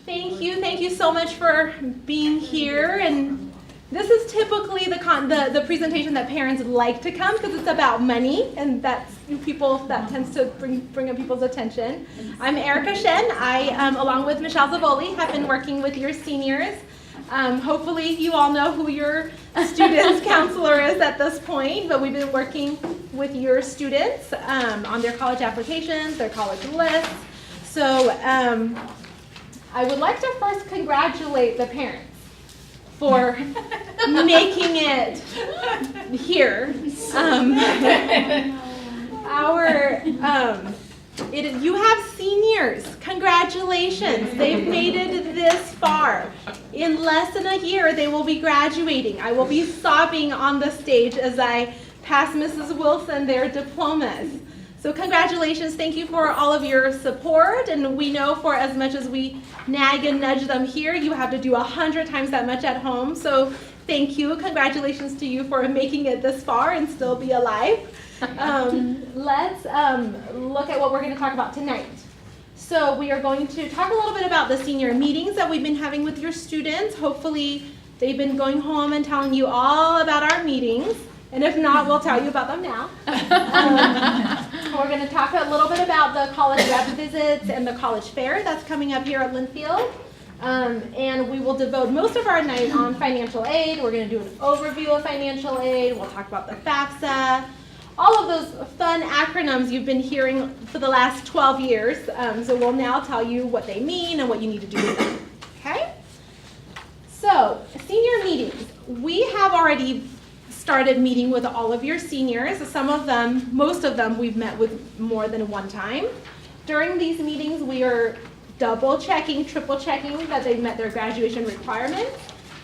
Thank you so much for being here. And this is typically the presentation that parents like to come because it's about money, and that tends to bring up people's attention. I'm Erica Shen. I, along with Michelle Zavoli, have been working with your seniors. Hopefully you all know who your students counselor is at this point, but we've been working with your students on their college applications, their college lists. So I would like to first congratulate the parents for making it here. You have seniors. Congratulations. They've made it this far. In less than a year, they will be graduating. I will be sobbing on the stage as I pass Mrs. Wilson their diplomas. So congratulations. Thank you for all of your support. And we know for as much as we nag and nudge them here, you have to do 100 times that much at home. So thank you. Congratulations to you for making it this far and still be alive. Let's look at what we're going to talk about tonight. So we are going to talk a little bit about the senior meetings that we've been having with your students. Hopefully they've been going home and telling you all about our meetings. And if not, we'll tell you about them now. We're going to talk a little bit about the college rep visits and the college fair that's coming up here at Linfield. And we will devote most of our night on financial aid. We're going to do an overview of financial aid. We'll talk about the FAFSA. All of those fun acronyms you've been hearing for the last 12 years. So we'll now tell you what they mean and what you need to do with them. Okay? So, senior meetings. We have already started meeting with all of your seniors. Some of them, most of them, we've met with more than one time. During these meetings, we are double checking, triple checking that they've met their graduation requirements,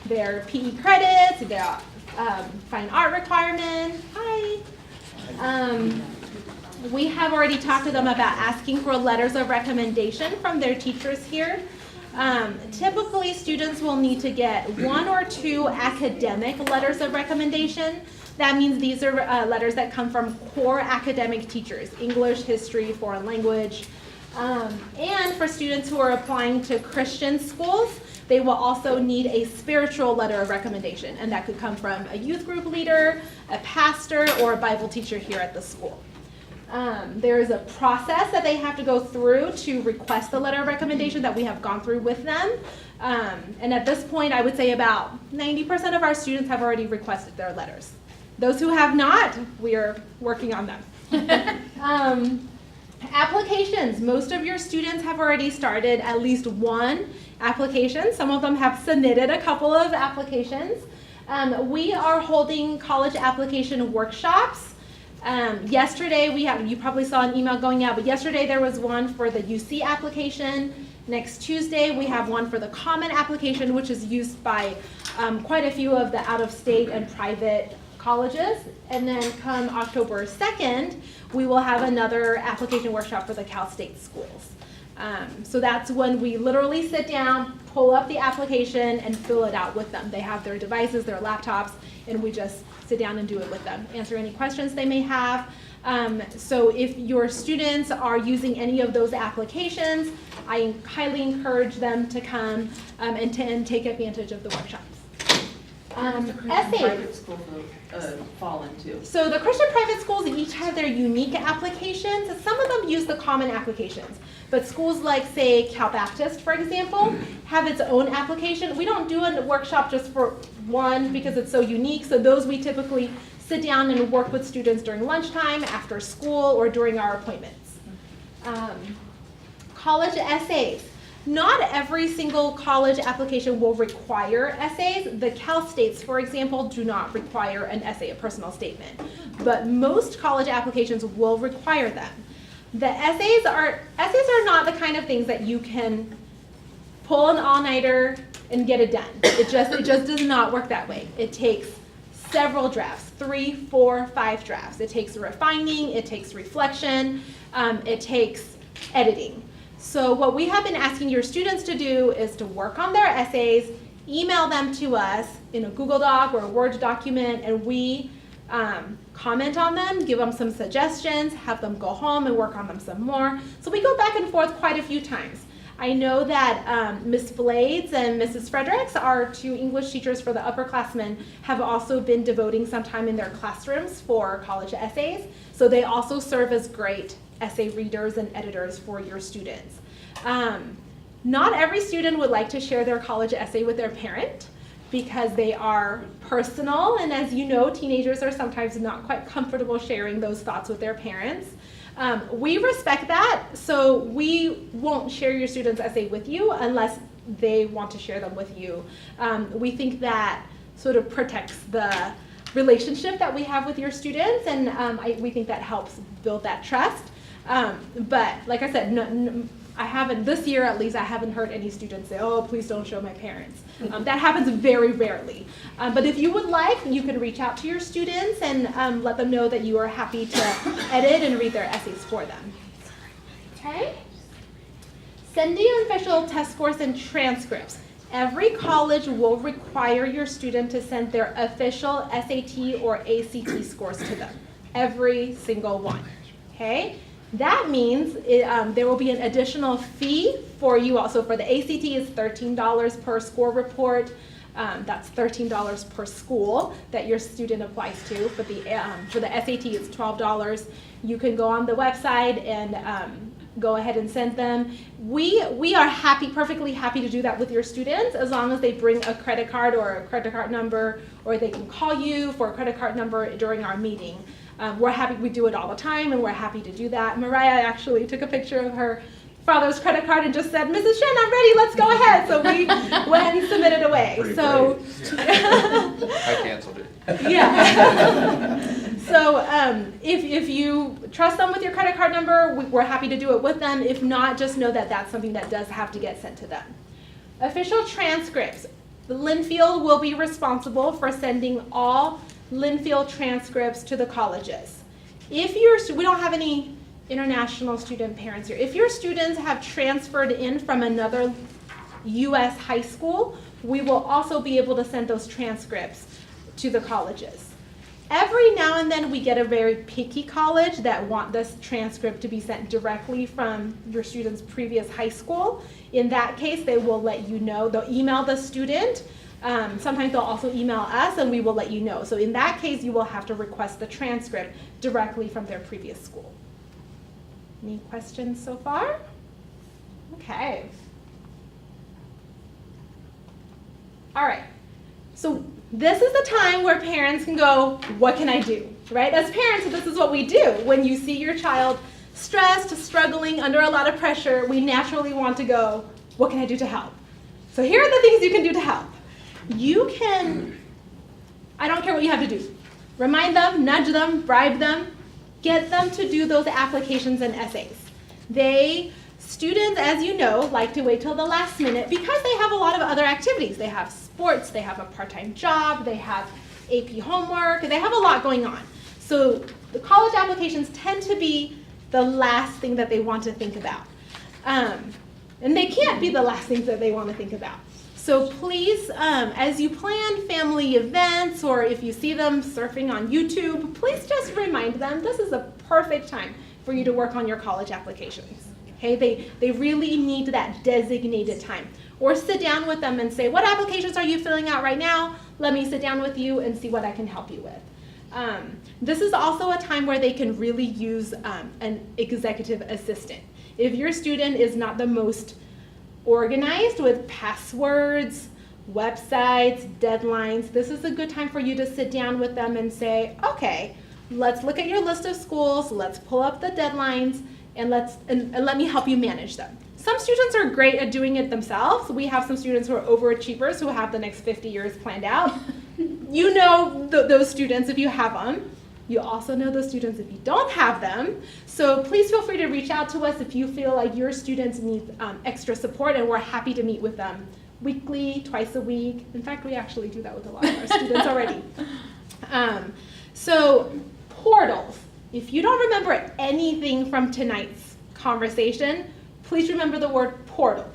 their PE credits, their fine art requirements. Hi. We have already talked to them about asking for letters of recommendation from their teachers here. Typically, students will need to get 1 or 2 academic letters of recommendation. That means these are letters that come from core academic teachers, English, history, foreign language. And for students who are applying to Christian schools, they will also need a spiritual letter of recommendation, and that could come from a youth group leader, a pastor, or a Bible teacher here at the school. There is a process that they have to go through to request the letter of recommendation that we have gone through with them. And at this point, I would say about 90% of our students have already requested their letters. Those who have not, we are working on them. Applications. Most of your students have already started at least one application. Some of them have submitted a couple of applications. We are holding college application workshops. Yesterday, you probably saw an email going out, but yesterday there was one for the UC application. Next Tuesday, we have one for the common application, which is used by quite a few of the out-of-state and private colleges. And then come October 2nd, we will have another application workshop for the Cal State schools. So that's when we literally sit down, pull up the application, and fill it out with them. They have their devices, their laptops, and we just sit down and do it with them. Answer any questions they may have. So if your students are using any of those applications, I highly encourage them to come and take advantage of the workshops. Private school fall into. So the Christian private schools each have their unique applications. Some of them use the common applications, but schools like, say, Cal Baptist, for example, have its own application. We don't do a workshop just for one because it's so unique, so those we typically sit down and work with students during lunchtime, after school, or during our appointments. College essays. Not every single college application will require essays. The Cal States, for example, do not require an essay, a personal statement. But most college applications will require them. The essays are not the kind of things that you can pull an all-nighter and get it done. It just does not work that way. It takes several drafts, 3, 4, 5 drafts. It takes refining, it takes reflection, it takes editing. So what we have been asking your students to do is to work on their essays, email them to us in a Google Doc or a Word document, and we comment on them, give them some suggestions, have them go home and work on them some more. So we go back and forth quite a few times. I know that Ms. Blades and Mrs. Fredericks, our two English teachers for the upperclassmen, have also been devoting some time in their classrooms for college essays. So they also serve as great essay readers and editors for your students. Not every student would like to share their college essay with their parent because they are personal, and as you know, teenagers are sometimes not quite comfortable sharing those thoughts with their parents. We respect that, so we won't share your student's essay with you unless they want to share them with you. We think that sort of protects the relationship that we have with your students, and we think that helps build that trust. But like I said, I haven't, this year at least, I haven't heard any students say, oh, please don't show my parents. That happens very rarely. But if you would like, you can reach out to your students and let them know that you are happy to edit and read their essays for them. Okay? Sending official test scores and transcripts. Every college will require your student to send their official SAT or ACT scores to them. Every single one. Okay? That means there will be an additional fee for you also. For the ACT is $13 per score report. That's $13 per school that your student applies to. For the SAT it's $12. You can go on the website and go ahead and send them. We are perfectly happy to do that with your students as long as they bring a credit card or a credit card number, or they can call you for a credit card number during our meeting. We're happy, we do it all the time, and we're happy to do that. Mariah actually took a picture of her father's credit card and just said, Mrs. Shen, I'm ready, let's go ahead. So we went and submitted away. Pretty so I canceled it. Yeah. So if you trust them with your credit card number, we're happy to do it with them. If not, just know that that's something that does have to get sent to them. Official transcripts. Linfield will be responsible for sending all Linfield transcripts to the colleges. We don't have any international student parents here. If your students have transferred in from another U.S. high school, we will also be able to send those transcripts to the colleges. Every now and then we get a very picky college that want this transcript to be sent directly from your student's previous high school. In that case, they will let you know. They'll email the student. Sometimes they'll also email us and we will let you know. So in that case, you will have to request the transcript directly from their previous school. Any questions so far? Okay. All right. So this is the time where parents can go, what can I do? Right? As parents, this is what we do. When you see your child stressed, struggling, under a lot of pressure, we naturally want to go, what can I do to help? So here are the things you can do to help. You can, I don't care what you have to do. Remind them, nudge them, bribe them, get them to do those applications and essays. Students, as you know, like to wait till the last minute because they have a lot of other activities. They have sports, they have a part-time job, they have AP homework, they have a lot going on. So the college applications tend to be the last thing that they want to think about. And they can't be the last things that they want to think about. So please, as you plan family events or if you see them surfing on YouTube, please just remind them this is a perfect time for you to work on your college applications. Okay, they really need that designated time. Or sit down with them and say, what applications are you filling out right now? Let me sit down with you and see what I can help you with. This is also a time where they can really use an executive assistant. If your student is not the most organized with passwords, websites, deadlines, this is a good time for you to sit down with them and say, okay, let's look at your list of schools, let's pull up the deadlines, and let me help you manage them. Some students are great at doing it themselves. We have some students who are overachievers who have the next 50 years planned out. You know those students if you have them. You also know those students if you don't have them. So please feel free to reach out to us if you feel like your students need extra support, and we're happy to meet with them weekly, twice a week. In fact, we actually do that with a lot of our students already. So portals. If you don't remember anything from tonight's conversation, please remember the word portals.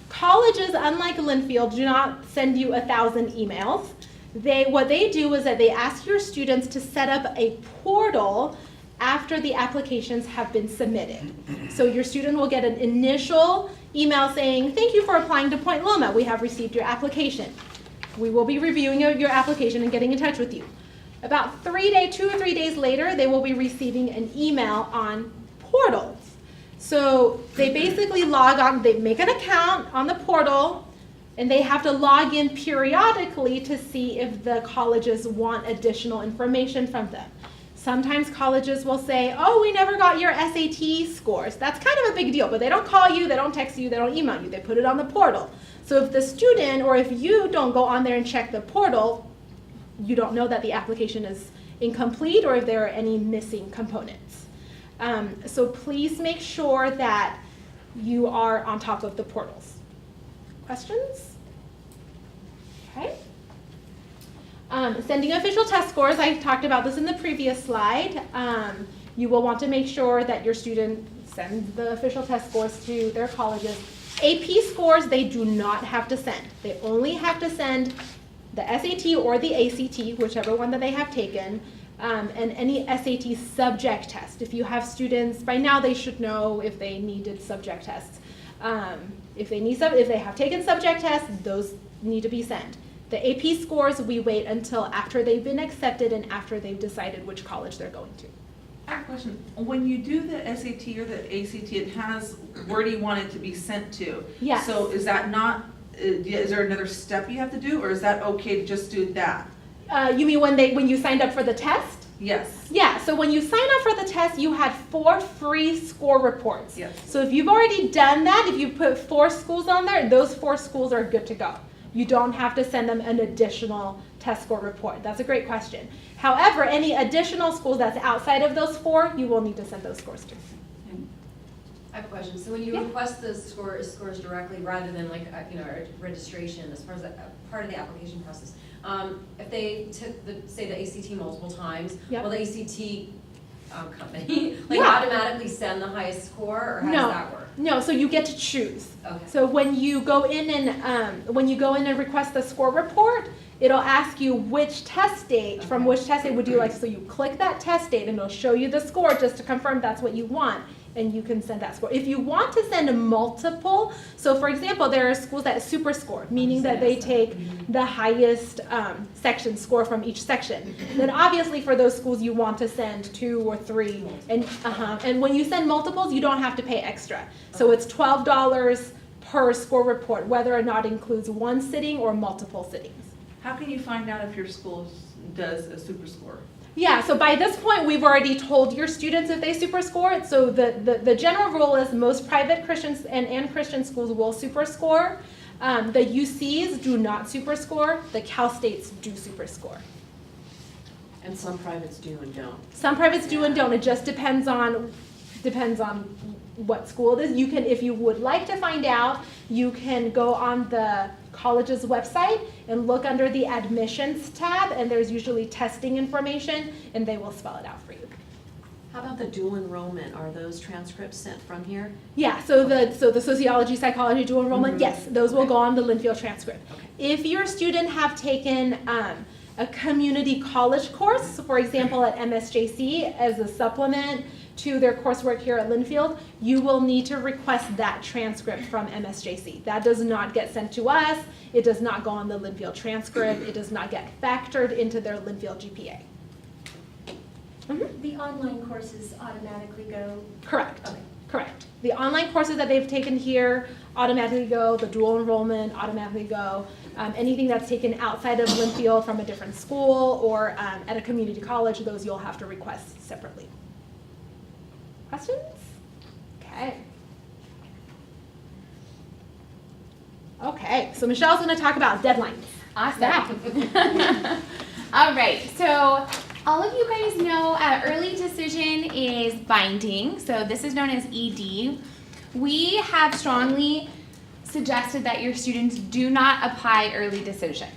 Colleges, unlike Linfield, do not send you 1,000 emails. What they do is that they ask your students to set up a portal after the applications have been submitted. So your student will get an initial email saying, thank you for applying to Point Loma. We have received your application. We will be reviewing your application and getting in touch with you. About 2 or 3 days later, they will be receiving an email on portals. So they basically log on, they make an account on the portal, and they have to log in periodically to see if the colleges want additional information from them. Sometimes colleges will say, oh, we never got your SAT scores. That's kind of a big deal, but they don't call you, they don't text you, they don't email you, they put it on the portal. So if the student or if you don't go on there and check the portal, you don't know that the application is incomplete or if there are any missing components. So please make sure that you are on top of the portals. Questions? Okay. Sending official test scores, I talked about this in the previous slide. You will want to make sure that your student sends the official test scores to their colleges. AP scores, they do not have to send. They only have to send the SAT or the ACT, whichever one that they have taken, and any SAT subject test. If you have students, by now they should know if they needed subject tests. If they have taken subject tests, those need to be sent. The AP scores, we wait until after they've been accepted and after they've decided which college they're going to. I have a question. When you do the SAT or the ACT, it has where do you want it to be sent to? Yes. So is that not, is there another step you have to do, or is that okay to just do that? You mean when you signed up for the test? Yes. Yeah, so when you sign up for the test, you had 4 free score reports. Yes. So if you've already done that, if you put 4 schools on there, those 4 schools are good to go. You don't have to send them an additional test score report. That's a great question. However, any additional schools that's outside of those 4, you will need to send those scores to. I have a question. So when you request those scores directly rather than like a registration as far as part of the application process, if they took say the ACT multiple times, will the ACT company automatically send the highest score, or how does that work? No, so you get to choose. Okay. So when you go in and request the score report, it'll ask you which test date, from which test date would you like. So you click that test date and it'll show you the score just to confirm that's what you want, and you can send that score. If you want to send multiple, so for example, there are schools that super score, meaning that they take the highest section score from each section. Then obviously for those schools you want to send 2 or 3, and when you send multiples, you don't have to pay extra. So it's $12 per score report, whether or not it includes 1 sitting or multiple sittings. How can you find out if your school does a super score? Yeah, so by this point, we've already told your students if they super score. So the general rule is most private Christians and Christian schools will super score. The UCs do not super score. The Cal States do super score. And some privates do and don't. Some privates do and don't. It just depends on what school it is. You can, if you would like to find out, you can go on the college's website and look under the admissions tab, and there's usually testing information, and they will spell it out for you. How about the dual enrollment? Are those transcripts sent from here? Yeah, so the sociology, psychology, dual enrollment, yes, those will go on the Linfield transcript. Okay. If your student have taken a community college course, so for example at MSJC as a supplement to their coursework here at Linfield, you will need to request that transcript from MSJC. That does not get sent to us. It does not go on the Linfield transcript. It does not get factored into their Linfield GPA. The online courses automatically go? Correct. Okay. Correct. The online courses that they've taken here automatically go. The dual enrollment automatically go. Anything that's taken outside of Linfield from a different school or at a community college, those you'll have to request separately. Questions? Okay. Okay, so Michelle's going to talk about deadlines. Awesome. All right, so all of you guys know early decision is binding, so this is known as ED. We have strongly suggested that your students do not apply early decision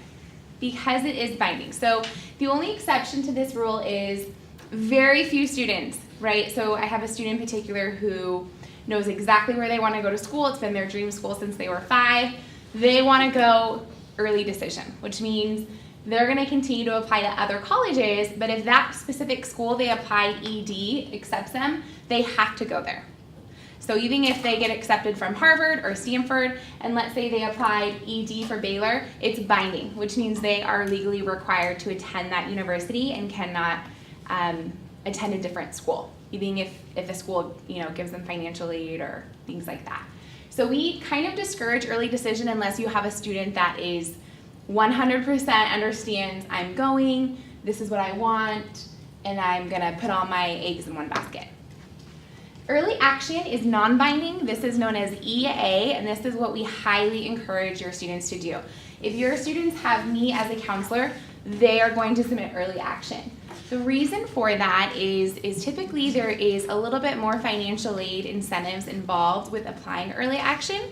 because it is binding. So the only exception to this rule is very few students, right? So I have a student in particular who knows exactly where they want to go to school. It's been their dream school since they were 5. They want to go early decision, which means they're going to continue to apply to other colleges, but if that specific school they apply ED accepts them, they have to go there. So even if they get accepted from Harvard or Stanford, and let's say they applied ED for Baylor, it's binding, which means they are legally required to attend that university and cannot attend a different school, even if a school, gives them financial aid or things like that. So we kind of discourage early decision unless you have a student that is 100% understands, I'm going, this is what I want, and I'm gonna put all my eggs in one basket. Early action is non-binding. This is known as EA, and this is what we highly encourage your students to do. If your students have me as a counselor, they are going to submit early action. The reason for that is typically there is a little bit more financial aid incentives involved with applying early action,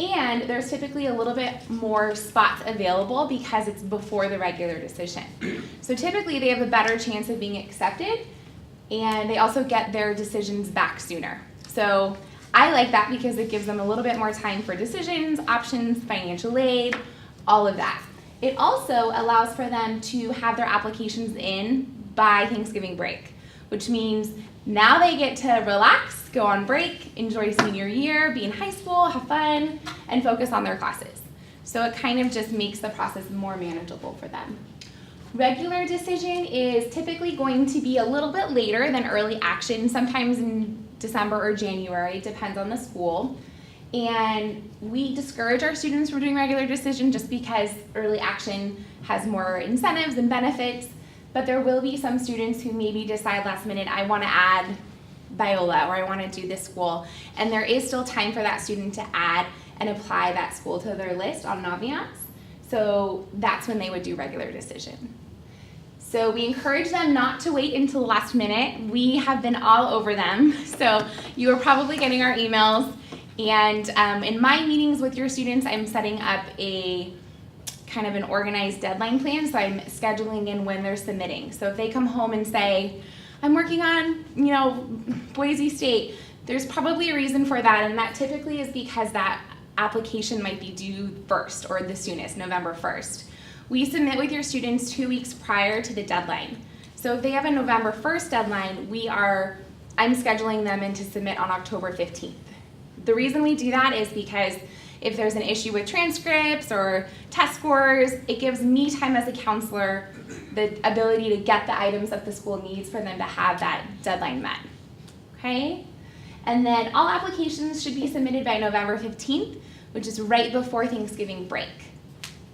and there's typically a little bit more spots available because it's before the regular decision. So typically they have a better chance of being accepted, and they also get their decisions back sooner. So I like that because it gives them a little bit more time for decisions, options, financial aid, all of that. It also allows for them to have their applications in by Thanksgiving break, which means now they get to relax, go on break, enjoy senior year, be in high school, have fun, and focus on their classes. So it kind of just makes the process more manageable for them. Regular decision is typically going to be a little bit later than early action, sometimes in December or January, depends on the school. And we discourage our students from doing regular decision just because early action has more incentives and benefits, but there will be some students who maybe decide last minute, I want to add Biola or I want to do this school, and there is still time for that student to add and apply that school to their list on Naviance. So that's when they would do regular decision. So we encourage them not to wait until the last minute. We have been all over them. So you are probably getting our emails. And in my meetings with your students, I'm setting up a kind of an organized deadline plan. So I'm scheduling in when they're submitting. So if they come home and say, I'm working on, Boise State, there's probably a reason for that. And that typically is because that application might be due first or the soonest, November 1st. We submit with your students 2 weeks prior to the deadline. So if they have a November 1st deadline, I'm scheduling them in to submit on October 15th. The reason we do that is because if there's an issue with transcripts or test scores, it gives me time as a counselor the ability to get the items that the school needs for them to have that deadline met. Okay? And then all applications should be submitted by November 15th, which is right before Thanksgiving break.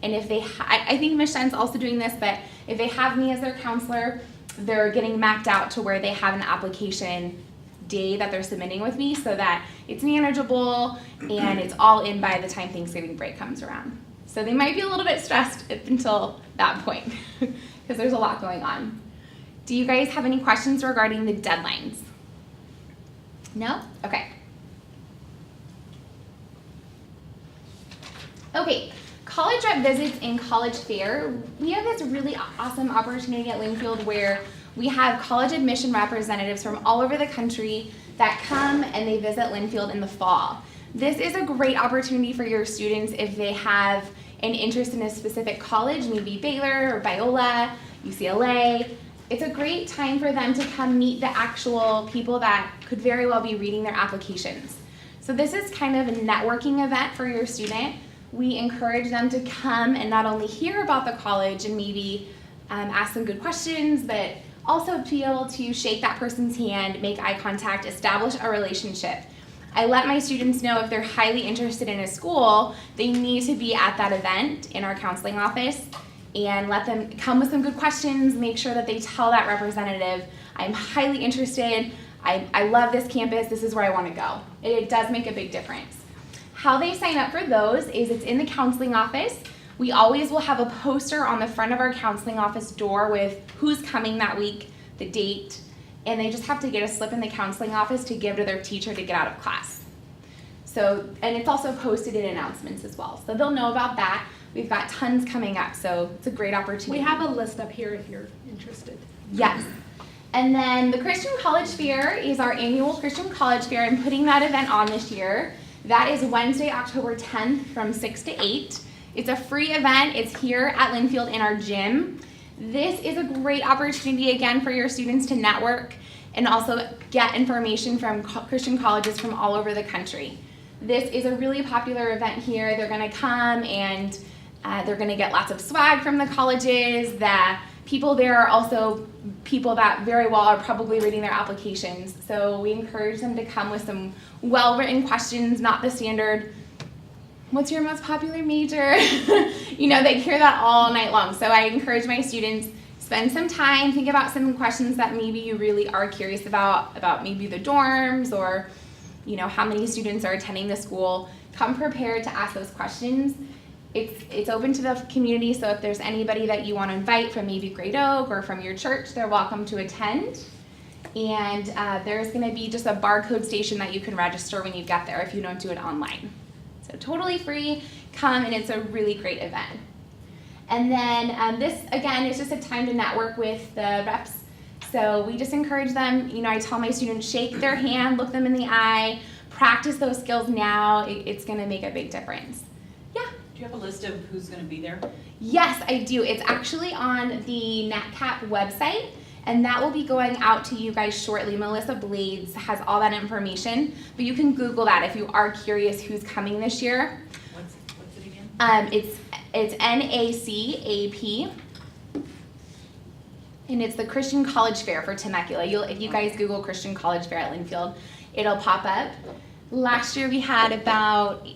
And if they, I think Ms. Shen's also doing this, but if they have me as their counselor, they're getting mapped out to where they have an application day that they're submitting with me so that it's manageable and it's all in by the time Thanksgiving break comes around. So they might be a little bit stressed up until that point because there's a lot going on. Do you guys have any questions regarding the deadlines? No? Okay. Okay. College rep visits and college fair. We have this really awesome opportunity at Linfield where we have college admission representatives from all over the country that come and they visit Linfield in the fall. This is a great opportunity for your students if they have an interest in a specific college, maybe Baylor or Biola, UCLA. It's a great time for them to come meet the actual people that could very well be reading their applications. So this is kind of a networking event for your student. We encourage them to come and not only hear about the college and maybe ask some good questions, but also be able to shake that person's hand, make eye contact, establish a relationship. I let my students know if they're highly interested in a school, they need to be at that event in our counseling office and let them come with some good questions, make sure that they tell that representative, I'm highly interested, I love this campus, this is where I want to go. It does make a big difference. How they sign up for those is it's in the counseling office. We always will have a poster on the front of our counseling office door with who's coming that week, the date, and they just have to get a slip in the counseling office to give to their teacher to get out of class. So, and it's also posted in announcements as well. So they'll know about that. We've got tons coming up, so it's a great opportunity. We have a list up here if you're interested. Yes. And then the Christian College Fair is our annual Christian College Fair. I'm putting that event on this year. That is Wednesday, October 10th from 6 to 8. It's a free event. It's here at Linfield in our gym. This is a great opportunity again for your students to network and also get information from Christian colleges from all over the country. This is a really popular event here. They're going to come and they're going to get lots of swag from the colleges. The people there are also people that very well are probably reading their applications. So we encourage them to come with some well-written questions, not the standard, what's your most popular major? You know, they hear that all night long. So I encourage my students, spend some time, think about some questions that maybe you really are curious about maybe the dorms or, you know, how many students are attending the school. Come prepared to ask those questions. It's open to the community, so if there's anybody that you want to invite from maybe Great Oak or from your church, they're welcome to attend. And there's going to be just a barcode station that you can register when you get there if you don't do it online. So totally free, come, and it's a really great event. And then this, again, is just a time to network with the reps. So we just encourage them, you know, I tell my students, shake their hand, look them in the eye, practice those skills now. It's going to make a big difference. Yeah? Do you have a list of who's going to be there? Yes, I do. It's actually on the NetCap website, and that will be going out to you guys shortly. Melissa Blades has all that information, but you can Google that if you are curious who's coming this year. What's it again? It's NACAP, and it's the Christian College Fair for Temecula. If you guys Google Christian College Fair at Linfield, it'll pop up. Last year we had about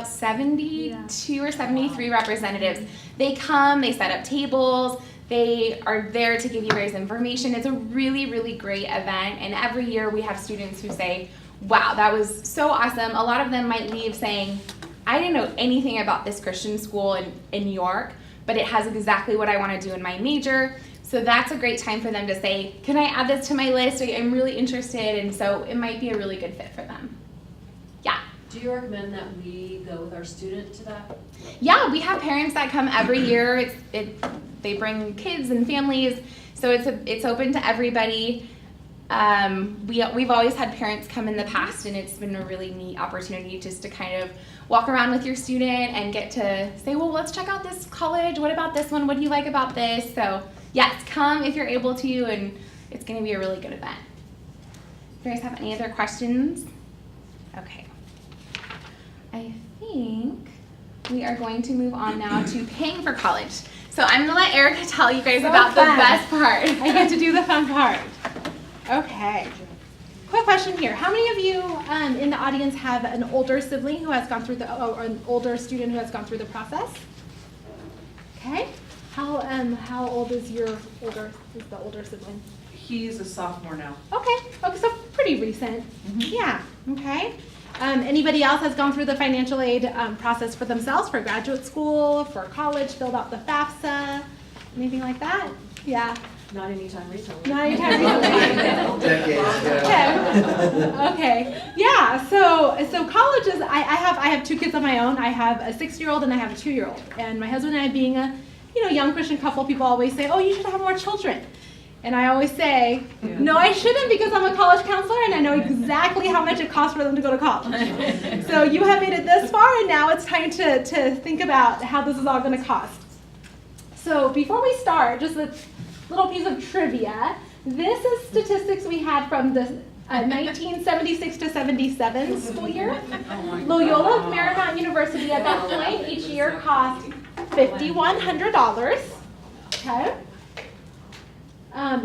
72 or 73 representatives. They come, they set up tables, they are there to give you guys information. It's a really, really great event, and every year we have students who say, wow, that was so awesome. A lot of them might leave saying, I didn't know anything about this Christian school in New York, but it has exactly what I want to do in my major. So that's a great time for them to say, can I add this to my list? I'm really interested, and so it might be a really good fit for them. Yeah. Do you recommend that we go with our student to that? Yeah, we have parents that come every year. They bring kids and families, so it's open to everybody. We've always had parents come in the past, and it's been a really neat opportunity just to kind of walk around with your student and get to say, well, let's check out this college. What about this one? What do you like about this? So yes, come if you're able to, and it's going to be a really good event. Do you guys have any other questions? Okay. I think we are going to move on now to paying for college. So I'm going to let Erica tell you guys about fun. the best part. I get to do the fun part. Okay. Quick question here. How many of you in the audience have an older sibling who has gone through or an older student who has gone through the process? Okay. How old is the older sibling? He's a sophomore now. Okay, so pretty recent. Yeah, okay. Anybody else has gone through the financial aid process for themselves, for graduate school, for college, filled out the FAFSA, anything like that? Yeah. Not anytime recently. Not anytime recently. Decades, yeah. Okay. Yeah. So college is. I have two kids of my own. I have a 6-year-old and I have a 2-year-old. And my husband and I, being a young Christian couple, people always say, "Oh, you should have more children." And I always say, "No, I shouldn't, because I'm a college counselor and I know exactly how much it costs for them to go to college." So you have made it this far, and now it's time to think about how this is all going to cost. So before we start, just a little piece of trivia. This is statistics we had from the 1976 to 77 school year. Loyola Marymount University at that point each year cost $5,100. Okay.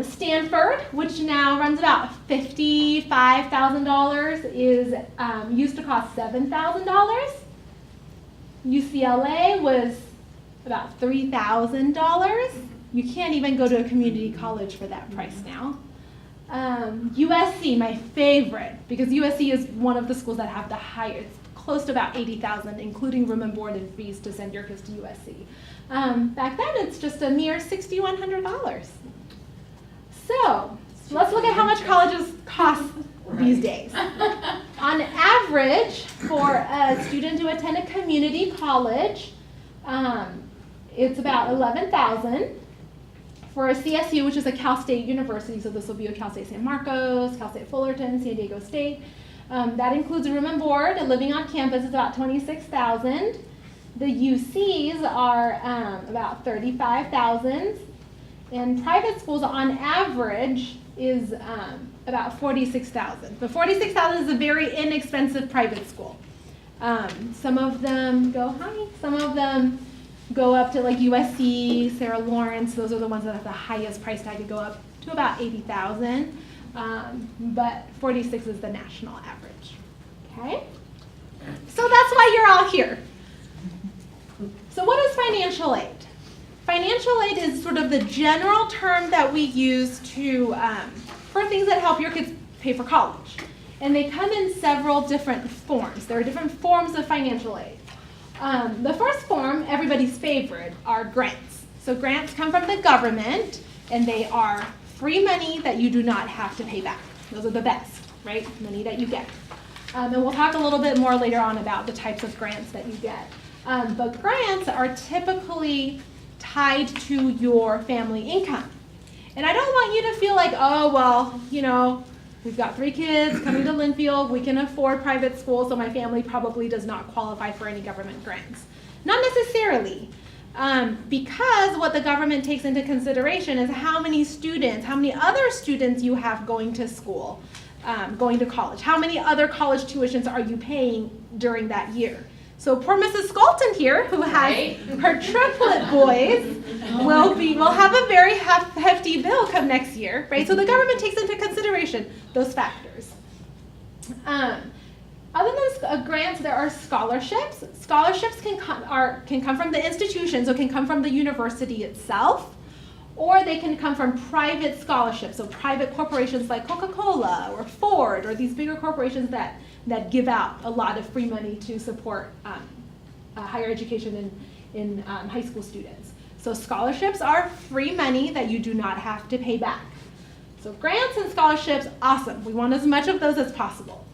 Stanford, which now runs about $55,000, is used to cost $7,000. UCLA was about $3,000. You can't even go to a community college for that price now. USC, my favorite, because USC is one of the schools that have the highest, close to about $80,000, including room and board and fees to send your kids to USC. Back then, it's just a mere $6,100. So let's look at how much colleges cost these days. On average, for a student to attend a community college, it's about $11,000. For a CSU, which is a Cal State University, so this will be a Cal State San Marcos, Cal State Fullerton, San Diego State. That includes room and board, and living on campus is about $26,000. The UCs are about $35,000. And private schools on average is about 46,000. But 46,000 is a very inexpensive private school. Some of them go high, some of them go up to like USC, Sarah Lawrence. Those are the ones that have the highest price tag to go up to about 80,000. But 46 is the national average. Okay? So that's why you're all here. So what is financial aid? Financial aid is sort of the general term that we use to for things that help your kids pay for college. And they come in several different forms. There are different forms of financial aid. The first form, everybody's favorite, are grants. So grants come from the government, and they are free money that you do not have to pay back. Those are the best, right? Money that you get. And we'll talk a little bit more later on about the types of grants that you get. But grants are typically tied to your family income. And I don't want you to feel like, oh, well, you know, we've got 3 kids coming to Linfield, we can afford private school, so my family probably does not qualify for any government grants. Not necessarily, because what the government takes into consideration is how many other students you have going to school, going to college. How many other college tuitions are you paying during that year? So poor Mrs. Scolton here, who has her triplet boys, will have a very hefty bill come next year, right? So the government takes into consideration those factors. Other than grants, there are scholarships. Scholarships can come from the institution, so it can come from the university itself, or they can come from private scholarships, so private corporations like Coca-Cola or Ford or these bigger corporations that give out a lot of free money to support higher education in high school students. So scholarships are free money that you do not have to pay back. So grants and scholarships, awesome. We want as much of those as possible.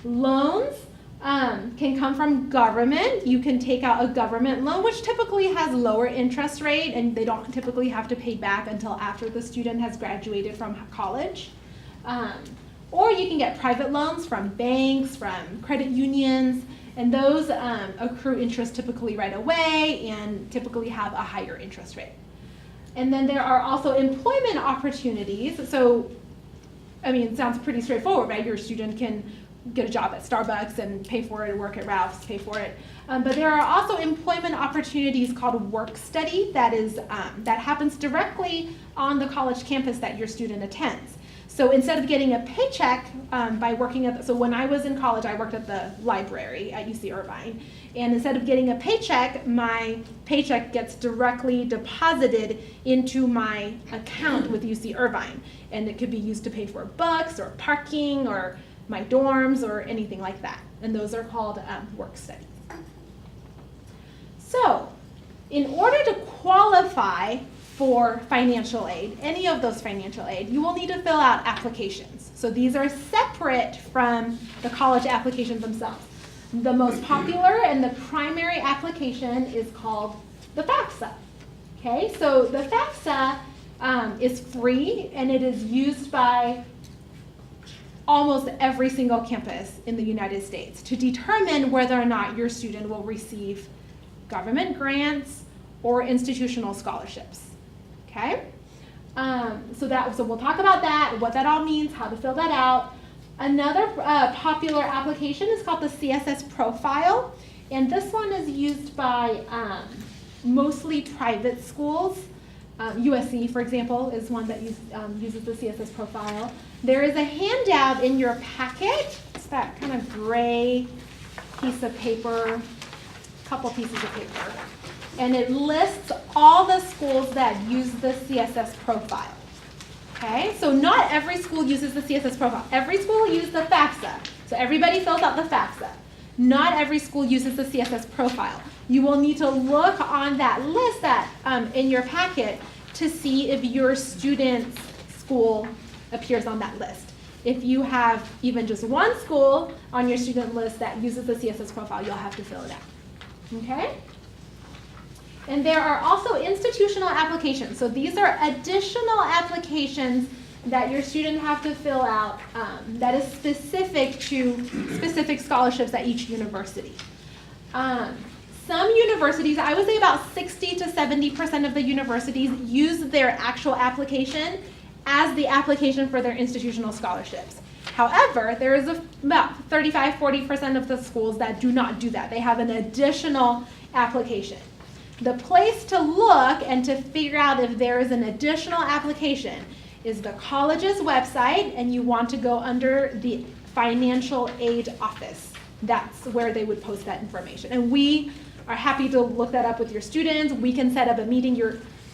Loans can come from government. You can take out a government loan, which typically has lower interest rate, and they don't typically have to pay back until after the student has graduated from college. Or you can get private loans from banks, from credit unions, and those accrue interest typically right away and typically have a higher interest rate. And then there are also employment opportunities. So, I mean, it sounds pretty straightforward, right? Your student can get a job at Starbucks and pay for it, work at Ralph's, pay for it. But there are also employment opportunities called work study that happens directly on the college campus that your student attends. So instead of getting a paycheck by working so when I was in college, I worked at the library at UC Irvine. And instead of getting a paycheck, my paycheck gets directly deposited into my account with UC Irvine. And it could be used to pay for books or parking or my dorms or anything like that. And those are called work studies. So in order to qualify for financial aid, any of those financial aid, you will need to fill out applications. So these are separate from the college applications themselves. The most popular and the primary application is called the FAFSA. Okay, so the FAFSA is free and it is used by almost every single campus in the United States to determine whether or not your student will receive government grants or institutional scholarships. Okay, so we'll talk about that, what that all means, how to fill that out. Another popular application is called the CSS Profile, and this one is used by mostly private schools. USC, for example, is one that uses the CSS Profile. There is a handout in your packet. It's that kind of gray piece of paper, couple pieces of paper. And it lists all the schools that use the CSS Profile. Okay, so not every school uses the CSS Profile. Every school uses the FAFSA. So everybody fills out the FAFSA. Not every school uses the CSS Profile. You will need to look on that list that in your packet to see if your student's school appears on that list. If you have even just one school on your student list that uses the CSS Profile, you'll have to fill it out. Okay? And there are also institutional applications. So these are additional applications that your student have to fill out that is specific to specific scholarships at each university. Some some universities, I would say about 60 to 70% of the universities use their actual application as the application for their institutional scholarships. However, there is about 35-40% of the schools that do not do that. They have an additional application. The place to look and to figure out if there is an additional application is the college's website, and you want to go under the financial aid office. That's where they would post that information. And we are happy to look that up with your students. We can set up a meeting.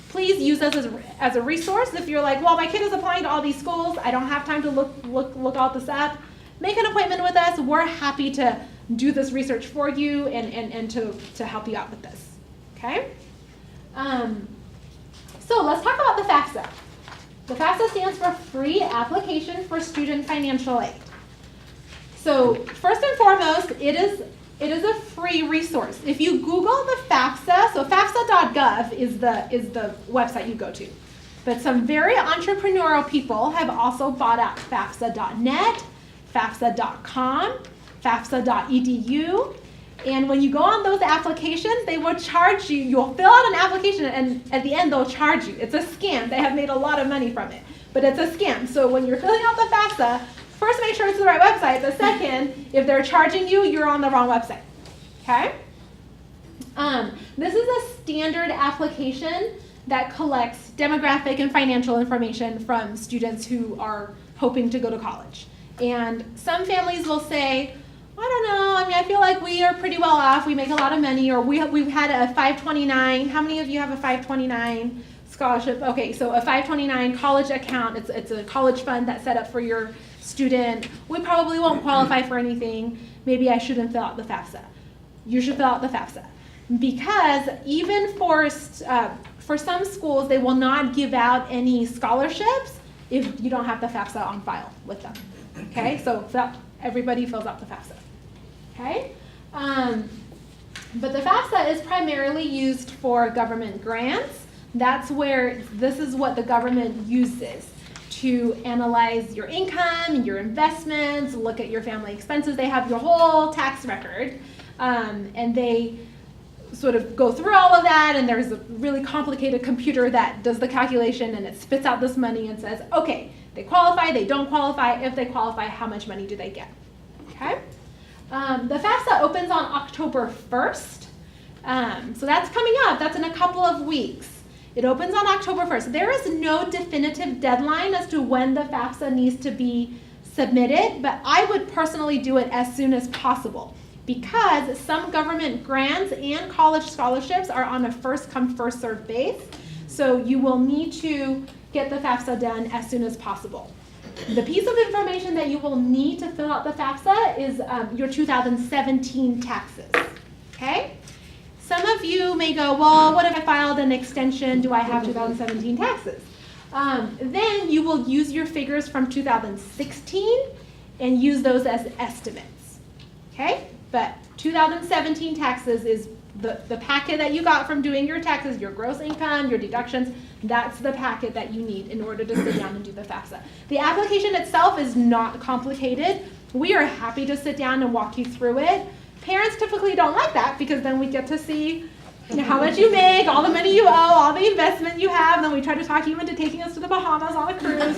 Please use us as a resource. If you're like, well, my kid is applying to all these schools, I don't have time to look all this up, make an appointment with us. We're happy to do this research for you and to help you out with this, okay? So let's talk about the FAFSA. The FAFSA stands for Free Application for Student Financial Aid. So first and foremost, it is a free resource. If you Google the FAFSA, so FAFSA.gov is the website you go to. But some very entrepreneurial people have also bought out FAFSA.net, FAFSA.com, FAFSA.edu. And when you go on those applications, they will charge you. You'll fill out an application, and at the end, they'll charge you. It's a scam. They have made a lot of money from it. But it's a scam. So when you're filling out the FAFSA, first, make sure it's the right website. The second, if they're charging you, you're on the wrong website. Okay? This is a standard application that collects demographic and financial information from students who are hoping to go to college. And some families will say, I don't know, I mean, I feel like we are pretty well off. We make a lot of money, or we've had a 529. How many of you have a 529 scholarship? Okay, so a 529 college account. It's a college fund that's set up for your student. We probably won't qualify for anything. Maybe I shouldn't fill out the FAFSA. You should fill out the FAFSA, because even for some schools, they will not give out any scholarships if you don't have the FAFSA on file with them. Okay, so everybody fills out the FAFSA. Okay, but the FAFSA is primarily used for government grants. That's where this is what the government uses to analyze your income, your investments, look at your family expenses. They have your whole tax record, and they sort of go through all of that, and there's a really complicated computer that does the calculation, and it spits out this money and says, okay, they qualify, they don't qualify. If they qualify, how much money do they get? Okay. The FAFSA opens on October 1st, so that's coming up. That's in a couple of weeks. It opens on October 1st. There is no definitive deadline as to when the FAFSA needs to be submitted, but I would personally do it as soon as possible, because some government grants and college scholarships are on a first-come, first-served base, so you will need to get the FAFSA done as soon as possible. The piece of information that you will need to fill out the FAFSA is your 2017 taxes, okay? Some of you may go, well, what if I filed an extension? Do I have 2017 taxes? Then you will use your figures from 2016 and use those as estimates, okay? But 2017 taxes is the packet that you got from doing your taxes, your gross income, your deductions. That's the packet that you need in order to sit down and do the FAFSA. The application itself is not complicated. We are happy to sit down and walk you through it. Parents typically don't like that, because then we get to see how much you make, all the money you owe, all the investment you have, and then we try to talk you into taking us to the Bahamas on a cruise.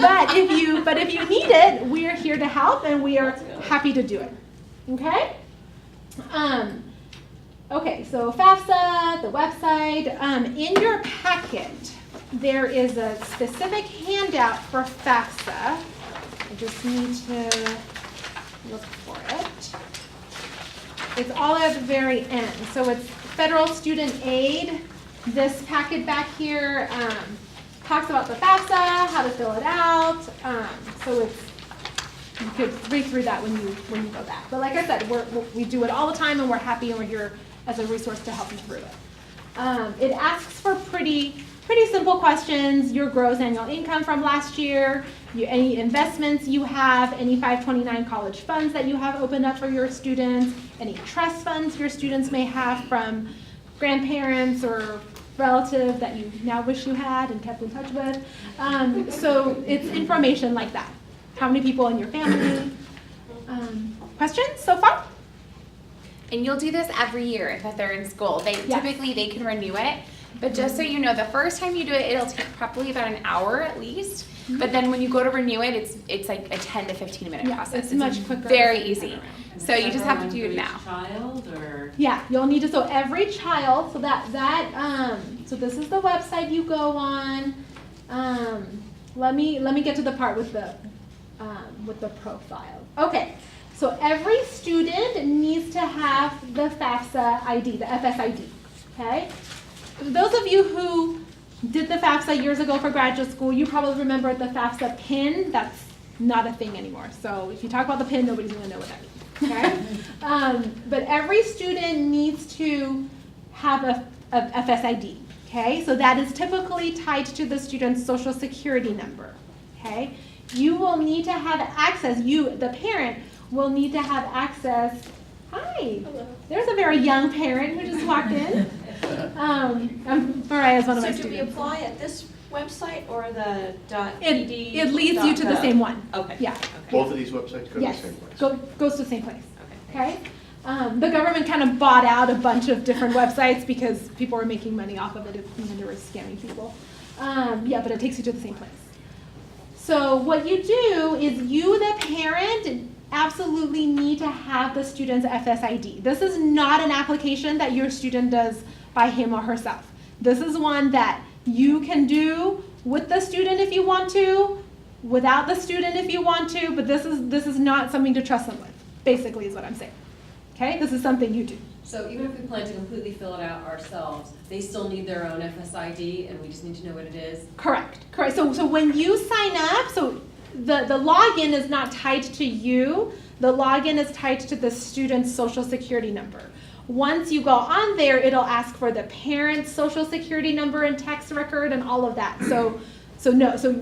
But if you need it, we are here to help, and we are happy to do it. Okay? Okay, so FAFSA, the website. In your packet, there is a specific handout for FAFSA. I just need to look for it. It's all at the very end. So it's federal student aid. This packet back here talks about the FAFSA, how to fill it out. So you could read through that when you go back. But like I said, we do it all the time, and we're happy, and we're here as a resource to help you through it. It asks for pretty simple questions: your gross annual income from last year, any investments you have, any 529 college funds that you have opened up for your students, any trust funds your students may have from grandparents or relatives that you now wish you had and kept in touch with. So it's information like that. How many people in your family? Questions so far? and you'll do this every year that they're in school. Typically they can renew it, but just so you know, the first time you do it, it'll take probably about an hour at least. But then when you go to renew it, it's like a 10 to 15 minute process. It's much quicker. Very easy. So you just have to do it now. Child or? Yeah, you'll need to, so every child, so so this is the website you go on. Let me get to the part with the profile. Okay, so every student needs to have the FAFSA ID, the FSID, okay? Those of you who did the FAFSA years ago for graduate school, you probably remember the FAFSA PIN. That's not a thing anymore. So if you talk about the PIN, nobody's gonna know what that means, okay? But every student needs to have a FSID, okay? So that is typically tied to the student's social security number, okay? You will need to have access, the parent will need to have access. Hi, there's a very young parent who just walked in. Mariah is one of my So do we students. apply at this website or the It leads you to the same one. Okay. Yeah. Okay. Both of these websites go to the Yes, same place. goes to the same place, Okay. okay? The government kind of bought out a bunch of different websites because people were making money off of it and they were scamming people. Yeah, but it takes you to the same place. So what you do is you, the parent, absolutely need to have the student's FSID. This is not an application that your student does by him or herself. This is one that you can do with the student if you want to, without the student if you want to, but this is not something to trust them with, basically is what I'm saying. Okay, this is something you do. So even if we plan to completely fill it out ourselves, they still need their own FSID and we just need to know what it is? Correct. So when you sign up, so the login is not tied to you, the login is tied to the student's social security number. Once you go on there, it'll ask for the parent's social security number and tax record and all of that. So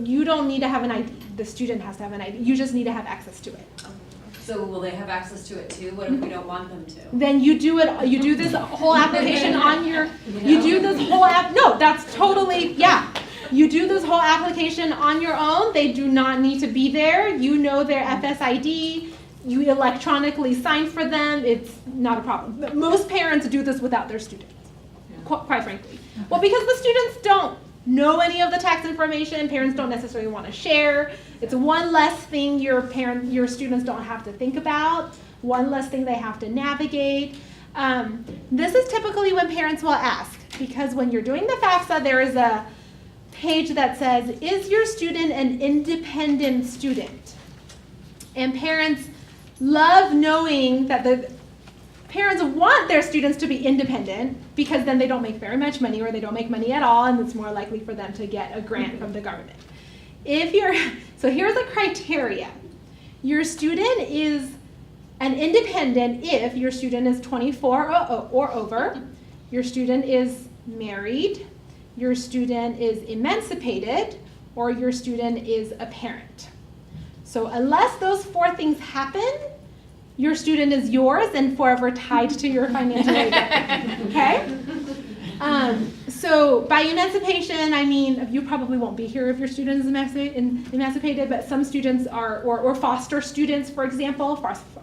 you don't need to have an ID. The student has to have an ID. You just need to have access to it. So will they have access to it too? What if we don't want them to? Then you do this whole application on your, you do this whole app, no, that's totally, yeah. You do this whole application on your own. They do not need to be there. You know their FSID. You electronically sign for them. It's not a problem. But most parents do this without their students, quite frankly. Well, because the students don't know any of the tax information, parents don't necessarily want to share. It's one less thing your students don't have to think about, one less thing they have to navigate. This is typically when parents will ask, because when you're doing the FAFSA, there is a page that says, is your student an independent student? And parents love knowing that the parents want their students to be independent because then they don't make very much money or they don't make money at all and it's more likely for them to get a grant from the government. So here's the criteria. Your student is an independent if your student is 24 or over, your student is married, your student is emancipated, or your student is a parent. So unless those four things happen, your student is yours and forever tied to your financial aid. Okay? So by emancipation, I mean, you probably won't be here if your student is emancipated, but some students are, or foster students, for example,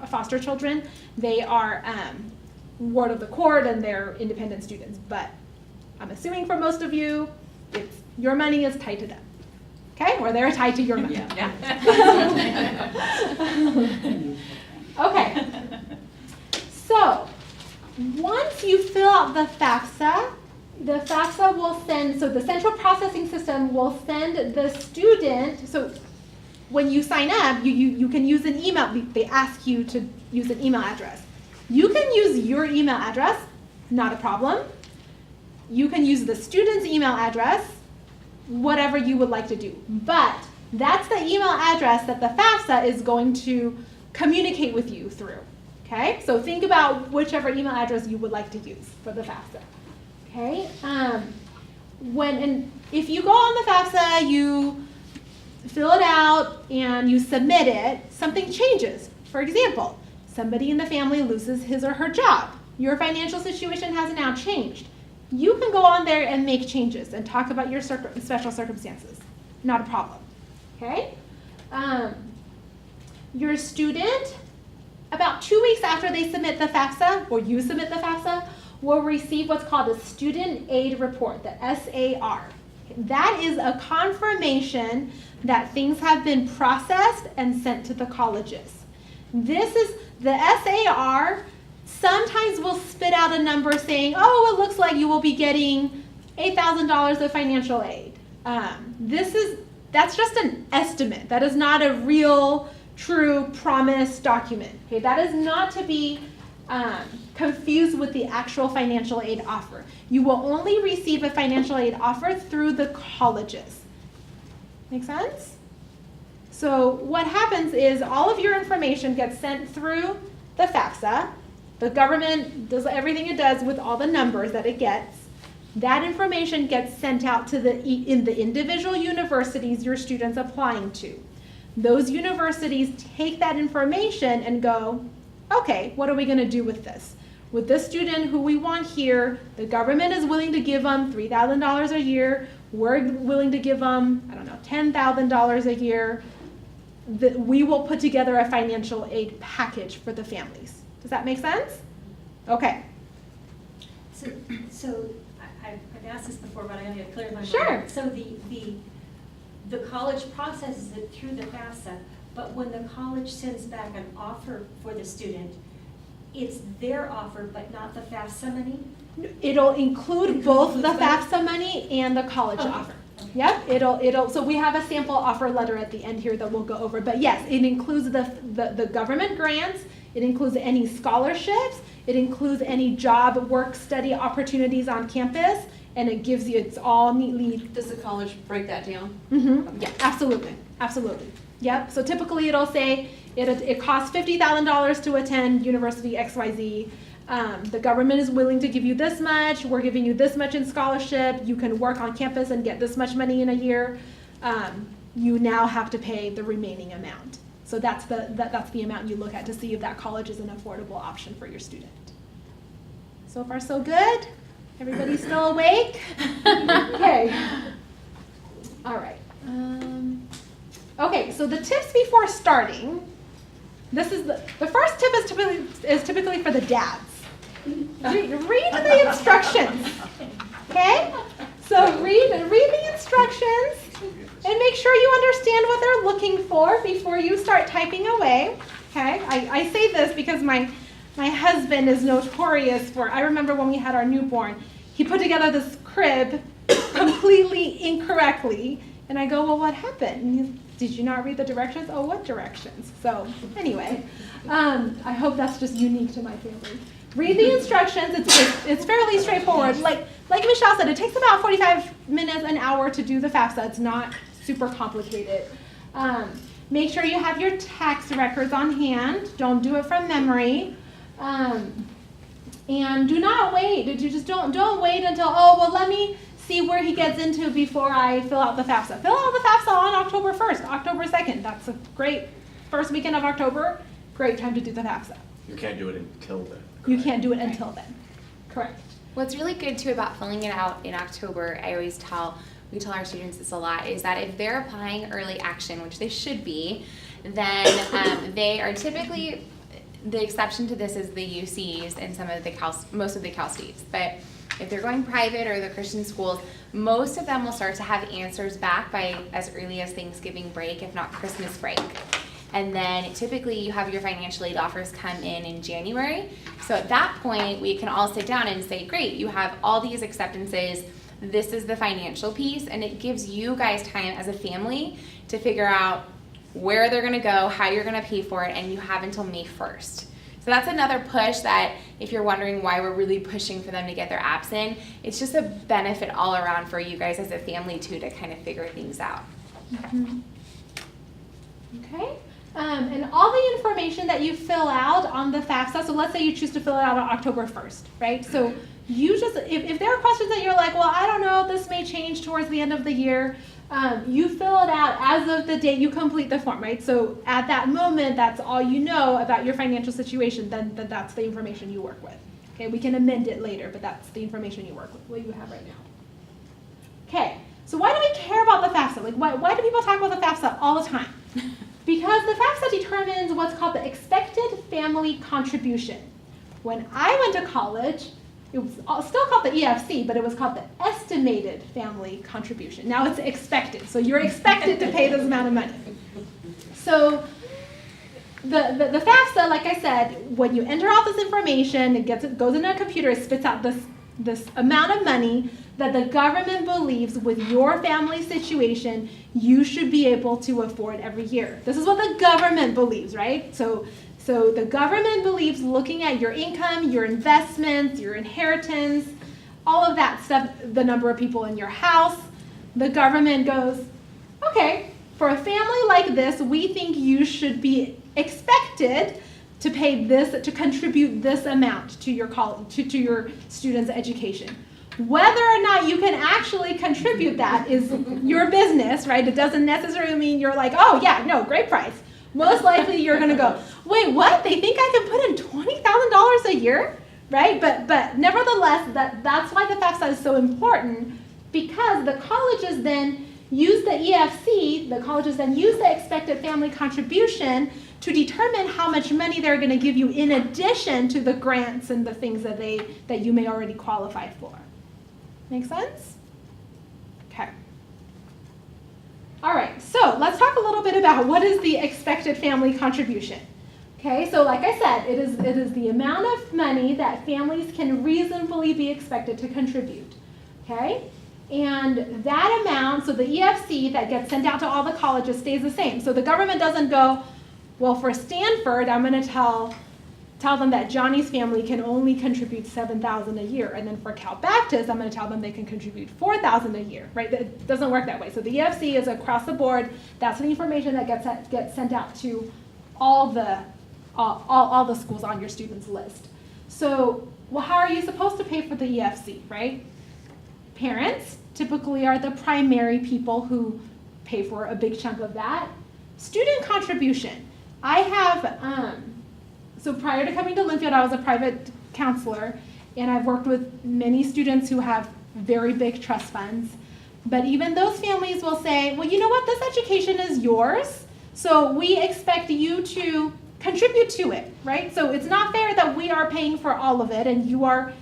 foster children, they are ward of the court and they're independent students. But I'm assuming for most of you, your money is tied to them. Okay? Or they're tied to your money. Yeah. Okay. So once you fill out the FAFSA will send, so the central processing system will send the student, so when you sign up, you can use an email, they ask you to use an email address. You can use your email address, not a problem. You can use the student's email address, whatever you would like to do. But that's the email address that the FAFSA is going to communicate with you through. Okay? So think about whichever email address you would like to use for the FAFSA. Okay? If you go on the FAFSA, you fill it out and you submit it, something changes. For example, somebody in the family loses his or her job. Your financial situation has now changed. You can go on there and make changes and talk about your special circumstances. Not a problem. Okay? Your student about 2 weeks after they submit the FAFSA, or you submit the FAFSA, will receive what's called a Student Aid Report, the SAR. That is a confirmation that things have been processed and sent to the colleges. This is, the SAR sometimes will spit out a number saying, oh, it looks like you will be getting $8,000 of financial aid. That's just an estimate. That is not a real, true promise document. Okay, that is not to be confused with the actual financial aid offer. You will only receive a financial aid offer through the colleges. Make sense? So what happens is all of your information gets sent through the FAFSA. The government does everything it does with all the numbers that it gets. That information gets sent out to in the individual universities your student's applying to. Those universities take that information and go, okay, what are we going to do with this? With this student who we want here, the government is willing to give them $3,000 a year. We're willing to give them, I don't know, $10,000 a year. We will put together a financial aid package for the families. Does that make sense? Okay. So I've asked this before, but I want to clear my mind. Sure. So the college processes it through the FAFSA, but when the college sends back an offer for the student, it's their offer, but not the FAFSA money? It'll include both the Includes both? FAFSA money and the college Okay. offer. Yep, so we have a sample offer letter at the end here that we'll go over. But yes, it includes the government grants, it includes any scholarships, it includes any job, work, study opportunities on campus, and it gives you, it's all neatly. Does the college break that down? Mm-hmm. Yeah, absolutely, absolutely. Yep, so typically it'll say it costs $50,000 to attend University XYZ. The government is willing to give you this much, we're giving you this much in scholarship, you can work on campus and get this much money in a year. You now have to pay the remaining amount. So that's the amount you look at to see if that college is an affordable option for your student. So far so good? Everybody still awake? Okay. All right. Okay, so the tips before starting. This is the first tip is typically for the dads. Read the instructions. Okay? So read the instructions and make sure you understand what they're looking for before you start typing away. Okay? I say this because my husband is notorious for, I remember when we had our newborn, he put together this crib completely incorrectly. And I go, well, what happened? And he's, did you not read the directions? Oh, what directions? So anyway, I hope that's just unique to my family. Read the instructions. It's fairly straightforward. Like Michelle said, it takes about 45 minutes, an hour to do the FAFSA. It's not super complicated. Make sure you have your tax records on hand. Don't do it from memory. And do not wait. You just don't wait until, oh, well, let me see where he gets into before I fill out the FAFSA. Fill out the FAFSA on October 1st, October 2nd. That's a great first weekend of October. Great time to do the FAFSA. You can't do it until then. You can't do it until then. Correct. What's really good too about filling it out in October, we tell our students this a lot, is that if they're applying early action, which they should be, then they are typically, the exception to this is the UCs and most of the Cal States. But if they're going private or the Christian schools, most of them will start to have answers back by as early as Thanksgiving break, if not Christmas break. And then typically you have your financial aid offers come in January. So at that point, we can all sit down and say, great, you have all these acceptances. This is the financial piece. And it gives you guys time as a family to figure out where they're gonna go, how you're gonna pay for it, and you have until May 1st. So that's another push that if you're wondering why we're really pushing for them to get their apps in, it's just a benefit all around for you guys as a family too to kind of figure things out. Mm-hmm. Okay. And all the information that you fill out on the FAFSA, so let's say you choose to fill it out on October 1st, right? So you just, if there are questions that you're like, well, I don't know, this may change towards the end of the year, you fill it out as of the date you complete the form, right? So at that moment, that's all you know about your financial situation, then that's the information you work with. Okay, we can amend it later, but that's the information you work with, what you have right now. Okay, so why do we care about the FAFSA? Like, why do people talk about the FAFSA all the time? because the FAFSA determines what's called the expected family contribution. When I went to college, it was still called the EFC, but it was called the estimated family contribution. Now it's expected, so you're expected to pay this amount of money. So the FAFSA, like I said, when you enter all this information, it goes into a computer, it spits out this amount of money that the government believes with your family situation you should be able to afford every year. This is what the government believes, right? So the government believes, looking at your income, your investments, your inheritance, all of that stuff, the number of people in your house, the government goes, okay, for a family like this, we think you should be expected to pay this, to contribute this amount to your college, to your student's education. Whether or not you can actually contribute that is your business, right? It doesn't necessarily mean you're like, oh yeah, no, great price. Most likely you're gonna go, wait, what? They think I can put in $20,000 a year, right? But nevertheless, that's why the FAFSA is so important, because the colleges then use the EFC, the colleges then use the expected family contribution to determine how much money they're gonna give you in addition to the grants and the things that you may already qualify for. Make sense? Okay. All right, so let's talk a little bit about what is the expected family contribution. Okay, so like I said, it is the amount of money that families can reasonably be expected to contribute. Okay? And that amount, so the EFC that gets sent out to all the colleges stays the same. So the government doesn't go, well, for Stanford, I'm going to tell them that Johnny's family can only contribute $7,000 a year, and then for Cal Baptist, I'm going to tell them they can contribute $4,000 a year, right? It doesn't work that way. So the EFC is across the board. That's the information that gets sent out to all the schools on your students' list. So, well, how are you supposed to pay for the EFC, right? Parents typically are the primary people who pay for a big chunk of that. Student contribution. I have, so prior to coming to Linfield, I was a private counselor, and I've worked with many students who have very big trust funds. But even those families will say, well, you know what, this education is yours, so we expect you to contribute to it, right? So it's not fair that we are paying for all of it, and you are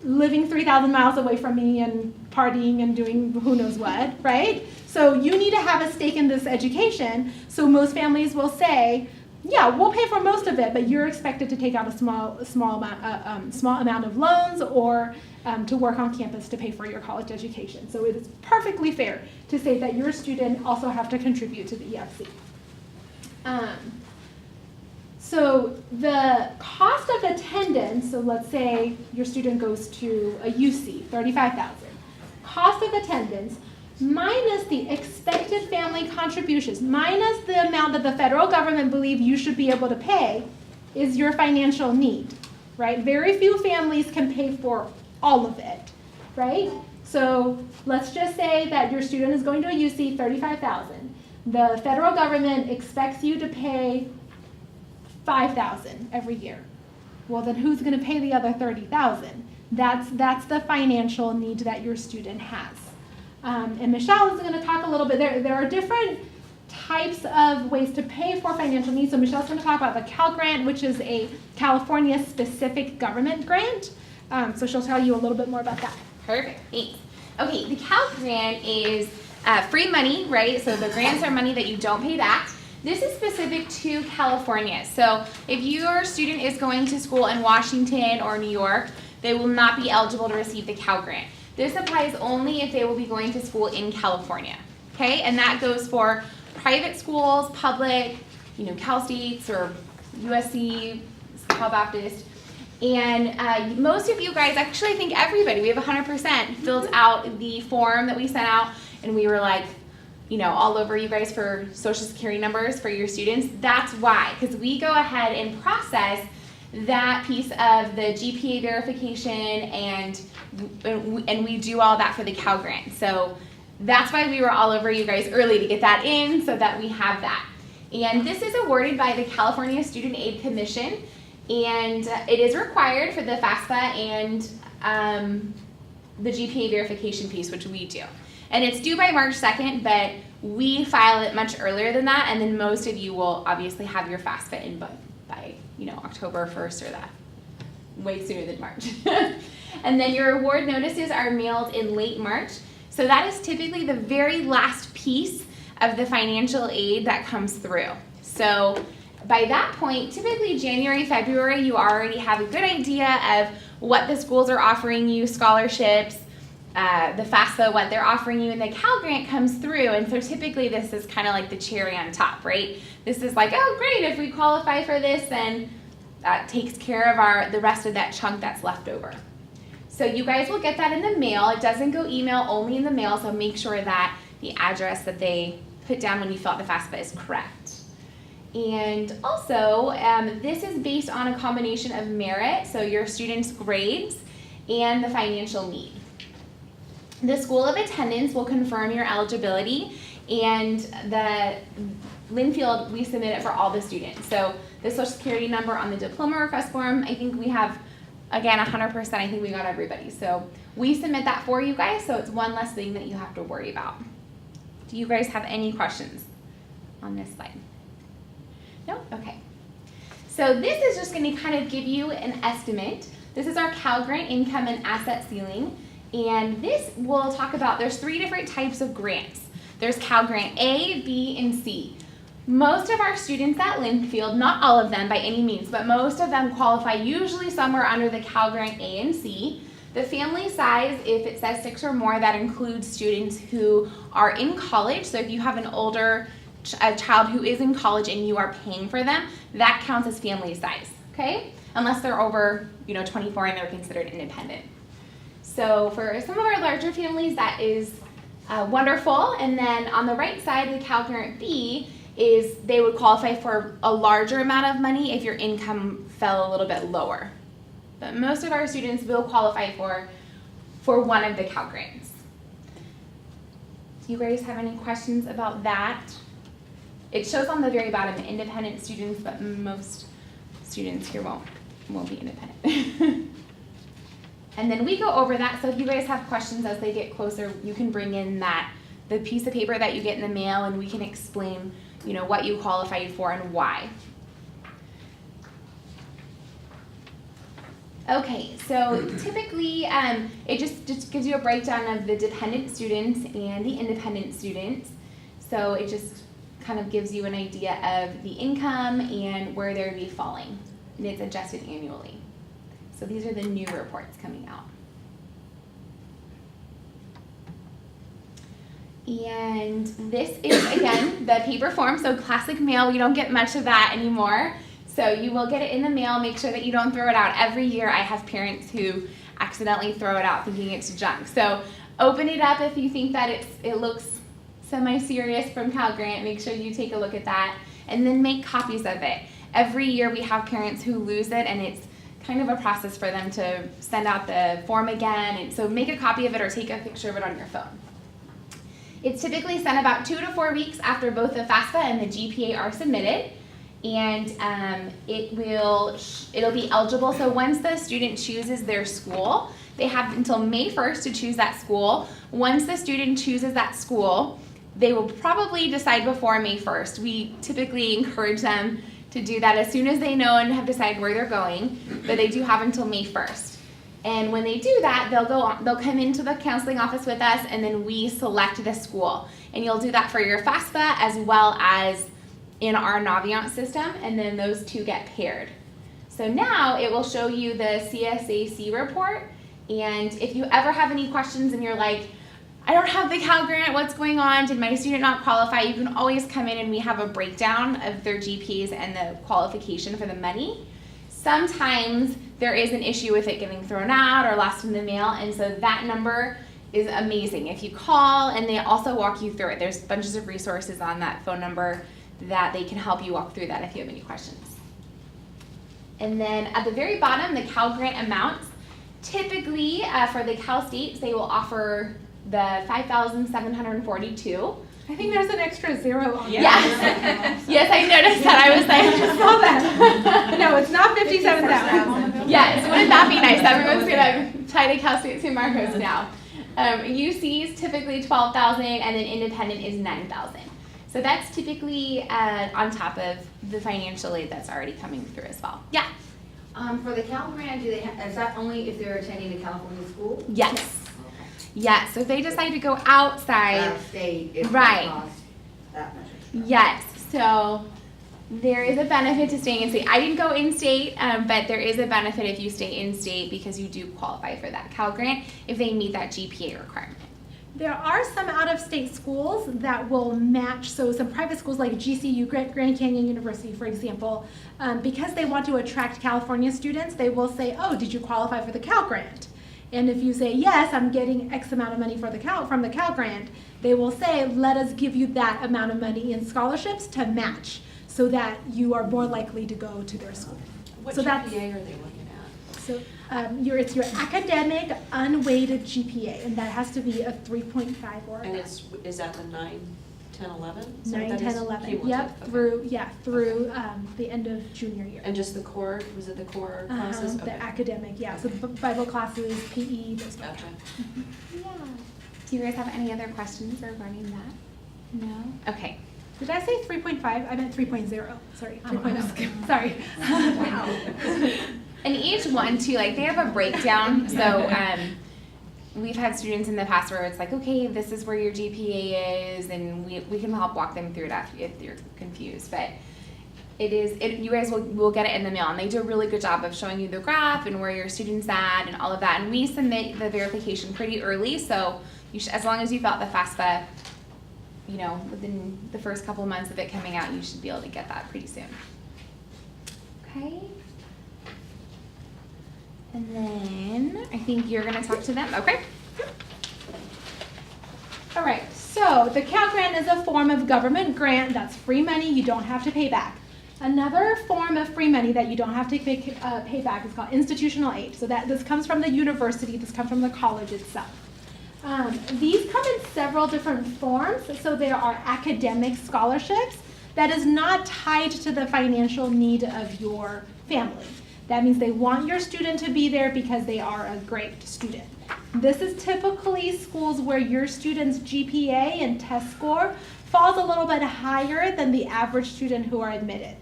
living 3,000 miles away from me and partying and doing who knows what, right? So you need to have a stake in this education. So most families will say, yeah, we'll pay for most of it, but you're expected to take out a small amount of loans or to work on campus to pay for your college education. So it is perfectly fair to say that your student also have to contribute to the EFC. So the cost of attendance, so let's say your student goes to a UC, $35,000. Cost of attendance minus the expected family contributions, minus the amount that the federal government believes you should be able to pay, is your financial need, right? Very few families can pay for all of it, right? So let's just say that your student is going to a UC, $35,000. The federal government expects you to pay $5,000 every year. Well, then who's going to pay the other $30,000? That's the financial need that your student has. And Michelle is going to talk a little bit. There are different types of ways to pay for financial needs. So Michelle's going to talk about the Cal Grant, which is a California-specific government grant. So she'll tell you a little bit more about that. Perfect, thanks. Okay, the Cal Grant is free money, right? So the grants are money that you don't pay back. This is specific to California. So if your student is going to school in Washington or New York, they will not be eligible to receive the Cal Grant. This applies only if they will be going to school in California, okay? And that goes for private schools, public, Cal States or USC, Cal Baptist. And most of you guys, actually I think everybody, we have 100% filled out the form that we sent out, and we were like, all over you guys for social security numbers for your students. That's why, because we go ahead and process that piece of the GPA verification and we do all that for the Cal Grant. So that's why we were all over you guys early to get that in so that we have that. And this is awarded by the California Student Aid Commission, and it is required for the FAFSA and the GPA verification piece, which we do. And it's due by March 2nd, but We file it much earlier than that, and then most of you will obviously have your FAFSA in by October 1st or that, way sooner than March. And then your award notices are mailed in late March. So that is typically the very last piece of the financial aid that comes through. So by that point, typically January, February, you already have a good idea of what the schools are offering you, scholarships, the FAFSA, what they're offering you, and the Cal Grant comes through. And so typically this is kind of like the cherry on top, right? This is like, oh great, if we qualify for this, then that takes care of the rest of that chunk that's left over. So you guys will get that in the mail. It doesn't go email, only in the mail, so make sure that the address that they put down when you fill out the FAFSA is correct. And also, this is based on a combination of merit, so your students' grades, and the financial need. The School of Attendance will confirm your eligibility, and the Linfield, we submit it for all the students. So the Social Security number on the diploma request form, I think we have, again, 100%, I think we got everybody. So we submit that for you guys, so it's one less thing that you have to worry about. Do you guys have any questions on this slide? No? Okay. So this is just going to kind of give you an estimate. This is our Cal Grant income and asset ceiling. And this will talk about, there's 3 different types of grants. There's Cal Grant A, B, and C. Most of our students at Linfield, not all of them by any means, but most of them qualify usually somewhere under the Cal Grant A and C. The family size, if it says 6 or more, that includes students who are in college. So if you have an older child who is in college and you are paying for them, that counts as family size, okay? Unless they're over 24 and they're considered independent. So for some of our larger families, that is wonderful. And then on the right side, the Cal Grant B is they would qualify for a larger amount of money if your income fell a little bit lower. But most of our students will qualify for one of the Cal Grants. Do you guys have any questions about that? It shows on the very bottom independent students, but most students here won't be independent. And then we go over that, so if you guys have questions as they get closer, you can bring in the piece of paper that you get in the mail, and we can explain what you qualified for and why. Okay, so typically it just gives you a breakdown of the dependent students and the independent students. So it just kind of gives you an idea of the income and where they're be falling, and it's adjusted annually. So these are the new reports coming out. And this is, again, the paper form, so classic mail. We don't get much of that anymore. So you will get it in the mail. Make sure that you don't throw it out. Every year I have parents who accidentally throw it out thinking it's junk. So open it up if you think that it looks semi-serious from Cal Grant. Make sure you take a look at that and then make copies of it. Every year we have parents who lose it, and it's kind of a process for them to send out the form again. And so make a copy of it or take a picture of it on your phone. It's typically sent about 2 to 4 weeks after both the FAFSA and the GPA are submitted, and it'll be eligible. So once the student chooses their school, they have until May 1st to choose that school. Once the student chooses that school, they will probably decide before May 1st. We typically encourage them to do that as soon as they know and have decided where they're going, but they do have until May 1st. And when they do that, they'll come into the counseling office with us, and then we select the school. And you'll do that for your FAFSA as well as in our Naviance system, and then those two get paired. So now it will show you the CSAC report, and if you ever have any questions and you're like, I don't have the Cal Grant, what's going on? Did my student not qualify? You can always come in and we have a breakdown of their GPAs and the qualification for the money. Sometimes there is an issue with it getting thrown out or lost in the mail, and so that number is amazing. If you call, and they also walk you through it. There's bunches of resources on that phone number that they can help you walk through that if you have any questions. And then at the very bottom, the Cal Grant amounts. Typically, for the Cal States, they will offer the $5,742. I think there's an extra zero on there. Yes. Yes, I noticed that. I was like, I just saw that. No, it's not 57,000. yes, wouldn't that be nice? Everyone's gonna tie to Cal State San Marcos now. UC is typically 12,000, and then independent is 9,000. So that's typically on top of the financial aid that's already coming through as well. Yeah. For the Cal Grant, do they is that only if they're attending a California school? Yes. Okay. Yes. So if they decide to go outside. Out of state, if Right. it costs that much extra. Yes. So there is a benefit to staying in state. I didn't go in state, but there is a benefit if you stay in state because you do qualify for that Cal Grant if they meet that GPA requirement. There are some out-of-state schools that will match, so some private schools like GCU, Grand Canyon University, for example, because they want to attract California students, they will say, oh, did you qualify for the Cal Grant? And if you say, yes, I'm getting X amount of money from the Cal Grant, they will say, let us give you that amount of money in scholarships to match so that you are more likely to go to their school. What So GPA that's- are they looking at? So it's your academic unweighted GPA, and that has to be a 3.5 or And above. is that the 9, 10, 11? Is that what 9, that 10, is? 11, Cumulative, yep, okay. through the end of junior year. And just the core, was it the core classes? The Okay. academic, yeah, so Bible classes, PE, those kind of Gotcha. Yeah. Do you guys have any other questions regarding that? No? Okay. Did I say 3.5? I meant 3.0, sorry, Oh, 3.0, sorry. And each one too, like they have a breakdown. So we've had students in the past where it's like, okay, this is where your GPA is, and we can help walk them through it if you're confused. But you guys will get it in the mail, and they do a really good job of showing you the graph and where your student's at and all of that. And we submit the verification pretty early, so you should, as long as you felt the FAFSA, within the first couple of months of it coming out, you should be able to get that pretty soon. Okay. And then I think you're gonna talk to them, okay? All right, so the Cal Grant is a form of government grant that's free money you don't have to pay back. Another form of free money that you don't have to pay back is called institutional aid. So this comes from the university, this comes from the college itself. These come in several different forms. So there are academic scholarships that is not tied to the financial need of your family. That means they want your student to be there because they are a great student. This is typically schools where your student's GPA and test score falls a little bit higher than the average student who are admitted.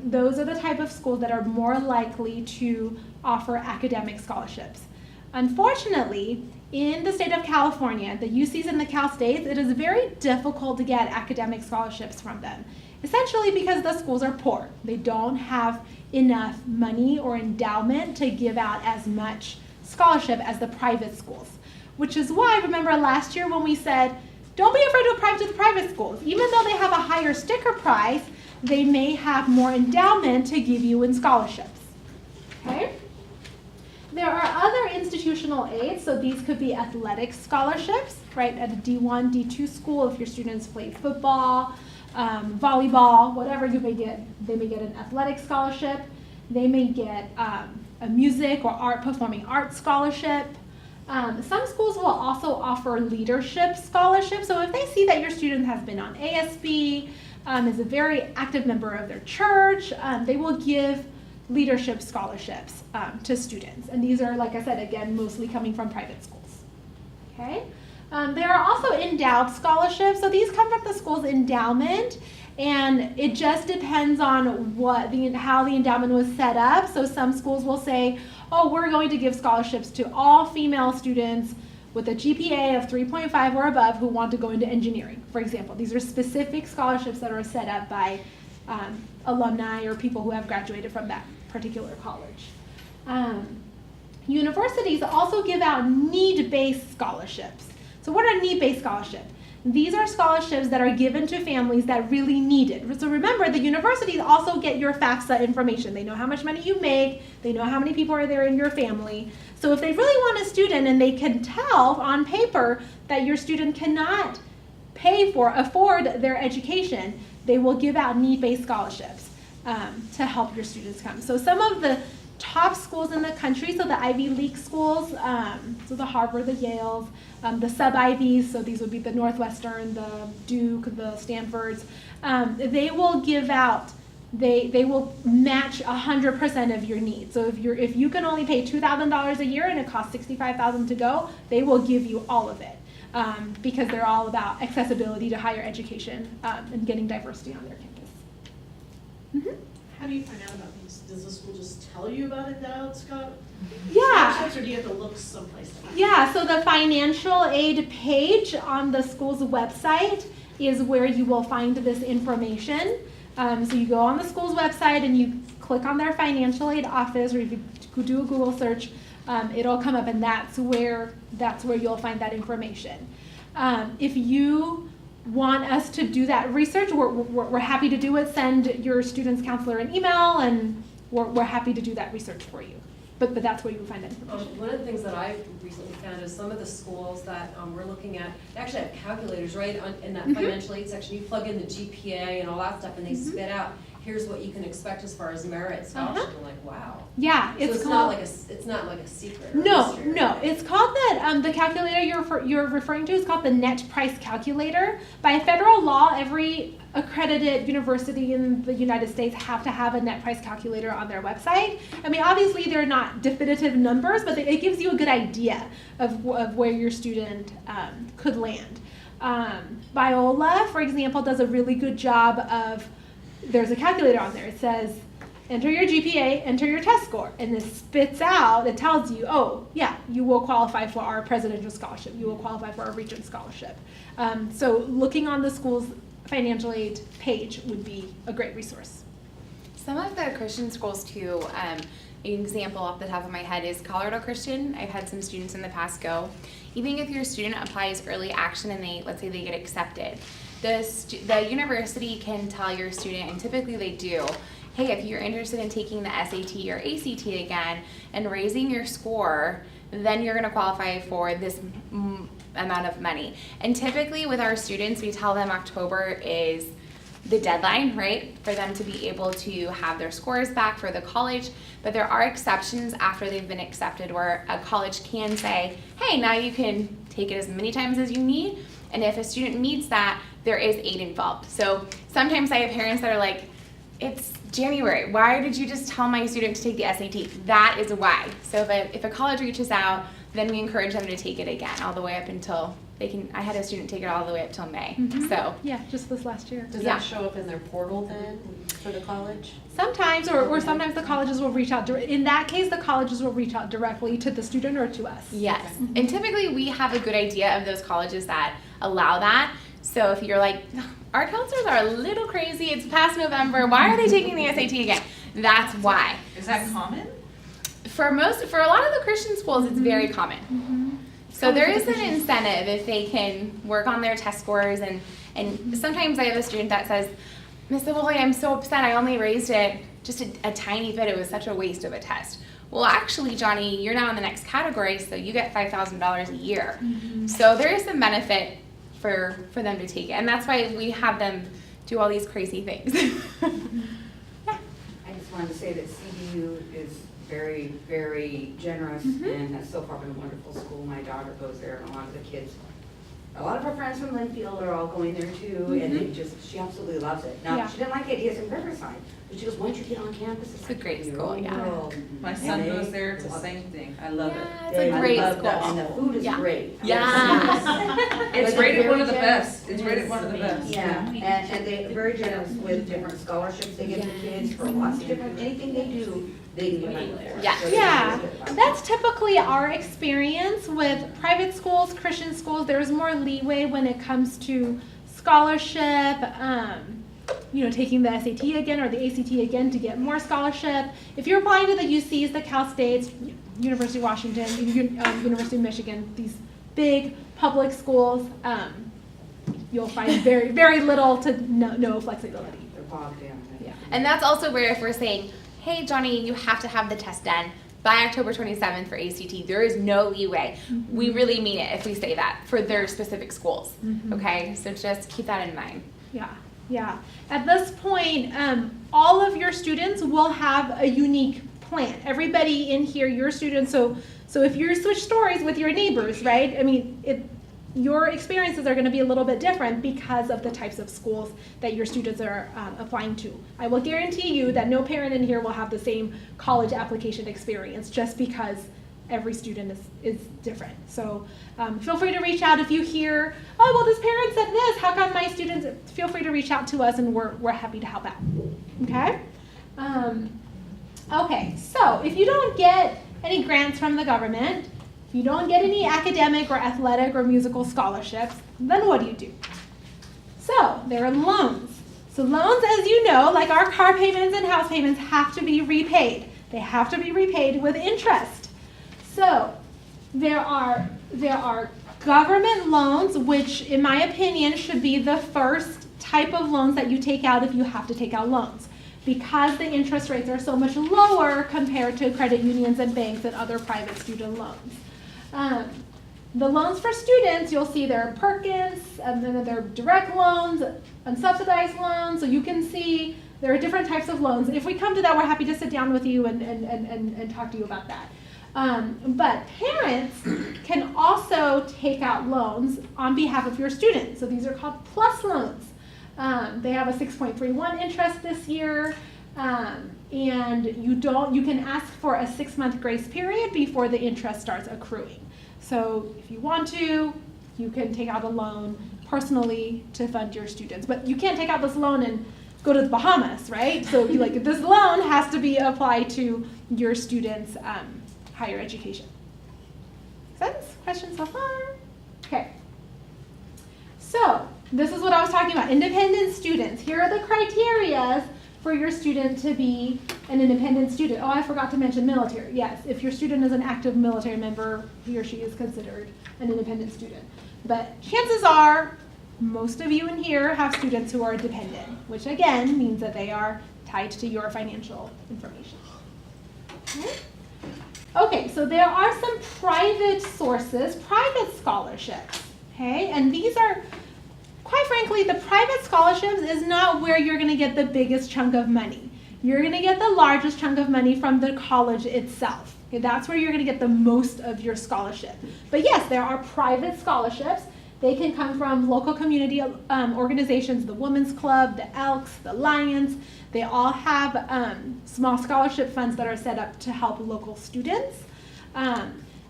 Those are the type of schools that are more likely to offer academic scholarships. Unfortunately, in the state of California, the UCs and the Cal States, it is very difficult to get academic scholarships from them. Essentially because the schools are poor. They don't have enough money or endowment to give out as much scholarship as the private schools. Which is why, remember last year when we said, don't be afraid to apply to the private schools. Even though they have a higher sticker price, they may have more endowment to give you in scholarships. Okay? There are other institutional aids, so these could be athletic scholarships, right? At a D1, D2 school, if your students play football, volleyball, whatever you may get, they may get an athletic scholarship. They may get a music or performing arts scholarship. Some schools will also offer leadership scholarships. So if they see that your student has been on ASB, is a very active member of their church, they will give leadership scholarships to students. And these are, like I said, again, mostly coming from private schools. Okay? There are also endowed scholarships. So these come from the school's endowment, and it just depends on how the endowment was set up. So some schools will say, oh, we're going to give scholarships to all female students with a GPA of 3.5 or above who want to go into engineering, for example. These are specific scholarships that are set up by alumni or people who have graduated from that particular college. Universities also give out need-based scholarships. So what are need-based scholarships? These are scholarships that are given to families that really need it. So remember, the universities also get your FAFSA information. They know how much money you make. They know how many people are there in your family. So if they really want a student and they can tell on paper that your student cannot afford their education, they will give out need-based scholarships to help your students come. So some of the top schools in the country, so the Ivy League schools, so the Harvard, the Yales, the sub-Ivies, so these would be the Northwestern, the Duke, the Stanfords, they will give out they will match 100% of your needs. So if you can only pay $2,000 a year and it costs $65,000 to go, they will give you all of it, because they're all about accessibility to higher education and getting diversity on their campus. How do you find out about these? Does the school just tell you about endowed Yeah. scholarships, or do you have to look someplace to find Yeah, so the financial aid page on the school's website is where you will find this information. So you go on the school's website and you click on their financial aid office, or if you do a Google search, it'll come up, and that's where you'll find that information. If you want us to do that research, we're happy to do it. Send your student's counselor an email, and we're happy to do that research for you. But that's where you will find that information. One of the things that I've recently found is some of the schools that we're looking at, they actually have calculators, right, in that financial aid section. You plug in the GPA and all that stuff, and they spit out, here's what you can expect as far as merit scholarship. I'm like, wow. Yeah, So it's it's called. not like a secret. Or a No, mystery, no. right? It's called that. The calculator you're referring to is called the net price calculator. By federal law, every accredited university in the United States have to have a net price calculator on their website. I mean, obviously they're not definitive numbers, but it gives you a good idea of where your student could land. Biola, for example, does a really good job of. There's a calculator on there. It says, enter your GPA, enter your test score, and it spits out, it tells you, oh, yeah, you will qualify for our presidential scholarship, you will qualify for our regent scholarship. So looking on the school's financial aid page would be a great resource. Some of the Christian schools too, an example off the top of my head is Colorado Christian. I've had some students in the past go. Even if your student applies early action and let's say they get accepted, the university can tell your student, and typically they do, hey, if you're interested in taking the SAT or ACT again and raising your score, then you're going to qualify for this amount of money. And typically with our students, we tell them October is the deadline, right, for them to be able to have their scores back for the college. But there are exceptions after they've been accepted where a college can say, hey, now you can take it as many times as you need. And if a student meets that, there is aid involved. So sometimes I have parents that are like, it's January. Why did you just tell my student to take the SAT? That is why. So if a college reaches out, then we encourage them to take it again all the way up until they can. I had a student take it all the way up till May. So Yeah, just this last year. Does that show up in their portal then for the college? Sometimes, or sometimes the colleges will reach out. In that case, the colleges will reach out directly to the student or to us. yes, and typically we have a good idea of those colleges that allow that. So if you're like, our counselors are a little crazy, it's past November, why are they taking the SAT again? That's why. Is that common? For a lot of the Christian schools, it's very common. So there is an incentive if they can work on their test scores, and sometimes I have a student that says, Miss Lily, I'm so upset, I only raised it just a tiny bit, it was such a waste of a test. Well, actually, Johnny, you're now in the next category, so you get $5,000 a year. So there is some benefit for them to take it, and that's why we have them do all these crazy things. I just wanted to say that CBU is very, very generous and has so far been a wonderful school. My daughter goes there, and a lot of the kids, a lot of her friends from Linfield are all going there too, and she absolutely loves it. Now, Yeah. she didn't like ADS in Riverside, but she goes, once you get on campus, It's a great like your school, own yeah. world. My son goes there, it's the same thing. I love it. Yeah, it's a great I love that, school. and the food is Yeah. great. Yeah. It's But rated they're one of the very best. It's generous. rated one of the best. Yeah, and they're very generous with different scholarships they give to kids for lots of different, anything they do, they can get money for. Yeah. So they Yeah, really good about it. that's typically our experience with private schools, Christian schools. There's more leeway when it comes to scholarship, taking the SAT again or the ACT again to get more scholarship. If you're applying to the UCs, the Cal States, University of Washington, University of Michigan, these big public schools, you'll find very, very little to no flexibility. They're bogged down. Yeah. And that's also where if we're saying, hey, Johnny, you have to have the test done by October 27th for ACT, there is no leeway. We really mean it if we say that for their specific schools. Okay, so just keep that in mind. Yeah. At this point, all of your students will have a unique plan. Everybody in here, your students, so if you switch stories with your neighbors, right? I mean, your experiences are going to be a little bit different because of the types of schools that your students are applying to. I will guarantee you that no parent in here will have the same college application experience just because every student is different. So feel free to reach out if you hear, oh, well, this parent said this, how come my students, feel free to reach out to us and we're happy to help out, okay? Okay, so if you don't get any grants from the government, if you don't get any academic or athletic or musical scholarships, then what do? So there are loans. So loans, as you know, like our car payments and house payments, have to be repaid. They have to be repaid with interest. So there are government loans, which in my opinion should be the first type of loans that you take out if you have to take out loans, because the interest rates are so much lower compared to credit unions and banks and other private student loans. The loans for students, you'll see there are Perkins, and then there are direct loans, unsubsidized loans, so you can see there are different types of loans. If we come to that, we're happy to sit down with you and talk to you about that. But parents can also take out loans on behalf of your students. So these are called PLUS loans. They have a 6.31 interest this year, and you can ask for a 6-month grace period before the interest starts accruing. So if you want to, you can take out a loan personally to fund your students. But you can't take out this loan and go to the Bahamas, right? So this loan has to be applied to your students' higher education. Make sense? Questions so far? Okay. So this is what I was talking about, independent students. Here are the criteria for your student to be an independent student. Oh, I forgot to mention military. Yes, if your student is an active military member, he or she is considered an independent student. But chances are, most of you in here have students who are dependent, which again means that they are tied to your financial information. Okay, so there are some private sources, private scholarships, okay? And these are, quite frankly, the private scholarships is not where you're going to get the biggest chunk of money. You're going to get the largest chunk of money from the college itself. Okay, that's where you're going to get the most of your scholarship. But yes, there are private scholarships. They can come from local community organizations, the Women's Club, the Elks, the Lions. They all have small scholarship funds that are set up to help local students.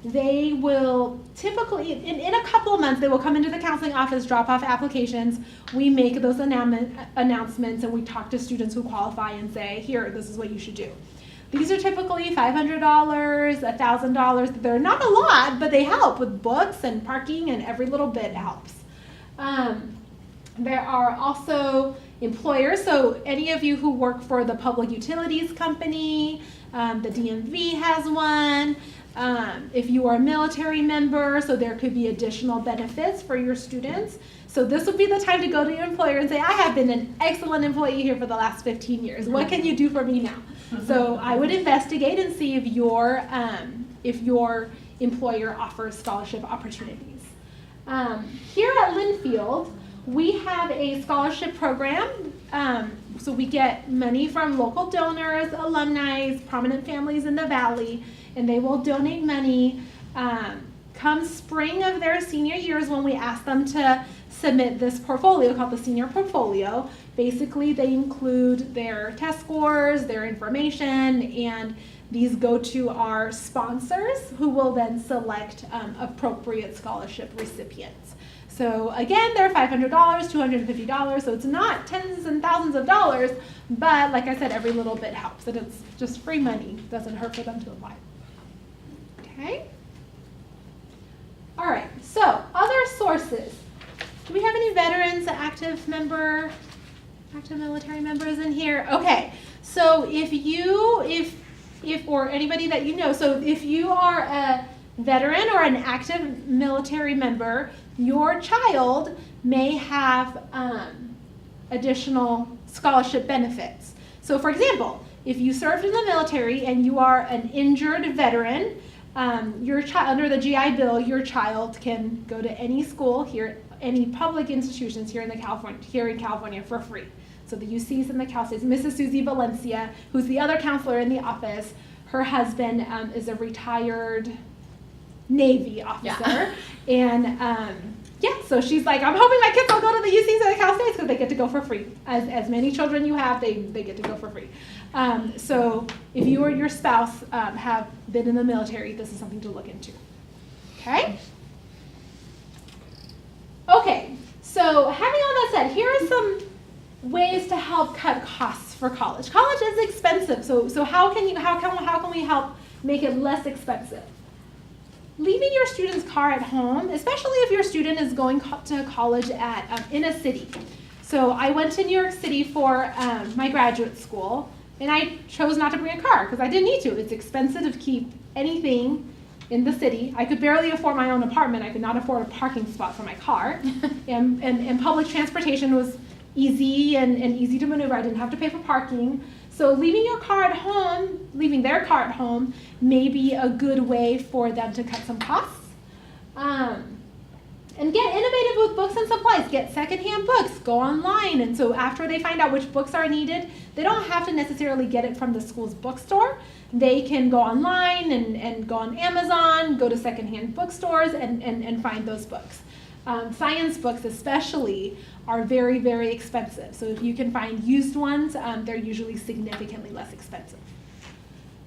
They will typically, in a couple of months, they will come into the counseling office, drop off applications. We make those announcements and we talk to students who qualify and say, here, this is what you should do. These are typically $500, $1,000. They're not a lot, but they help with books and parking, and every little bit helps. There are also employers, so any of you who work for the Public Utilities Company, the DMV has one. If you are a military member, so there could be additional benefits for your students. So this would be the time to go to your employer and say, I have been an excellent employee here for the last 15 years. What can you do for me now? So I would investigate and see if your employer offers scholarship opportunities. Here at Linfield, we have a scholarship program. So we get money from local donors, alumni, prominent families in the Valley, and they will donate money come spring of their senior years when we ask them to submit this portfolio called the Senior Portfolio. Basically, they include their test scores, their information, and these go to our sponsors who will then select appropriate scholarship recipients. So again, they're $500, $250, so it's not tens and thousands of dollars, but like I said, every little bit helps, and it's just free money. It doesn't hurt for them to apply. Okay? All right, so other sources. Do we have any veterans, active military members in here? Okay, so if or anybody that you know, so if you are a veteran or an active military member, your child may have additional scholarship benefits. So for example, if you served in the military and you are an injured veteran, your child, under the GI Bill, your child can go to any school here, any public institutions here in California for free. So the UCs and the Cal States. Mrs. Susie Valencia, who's the other counselor in the office, her husband is a retired Navy officer, and Yeah, so she's like, I'm hoping my kids will go to the UCs and the Cal States because they get to go for free. As many children you have, they get to go for free. So if you or your spouse have been in the military, this is something to look into. Okay? Okay, so having all that said, here are some ways to help cut costs for college. College is expensive, so how can we help make it less expensive? Leaving your student's car at home, especially if your student is going to college in a city. So I went to New York City for my graduate school, and I chose not to bring a car because I didn't need to. It's expensive to keep anything in the city. I could barely afford my own apartment. I could not afford a parking spot for my car. and public transportation was easy and easy to maneuver. I didn't have to pay for parking. So leaving their car at home may be a good way for them to cut some costs. And get innovative with books and supplies. Get secondhand books. Go online. And so after they find out which books are needed, they don't have to necessarily get it from the school's bookstore. They can go online and go on Amazon, go to secondhand bookstores and find those books. Science books especially are very, very expensive. So if you can find used ones, they're usually significantly less expensive.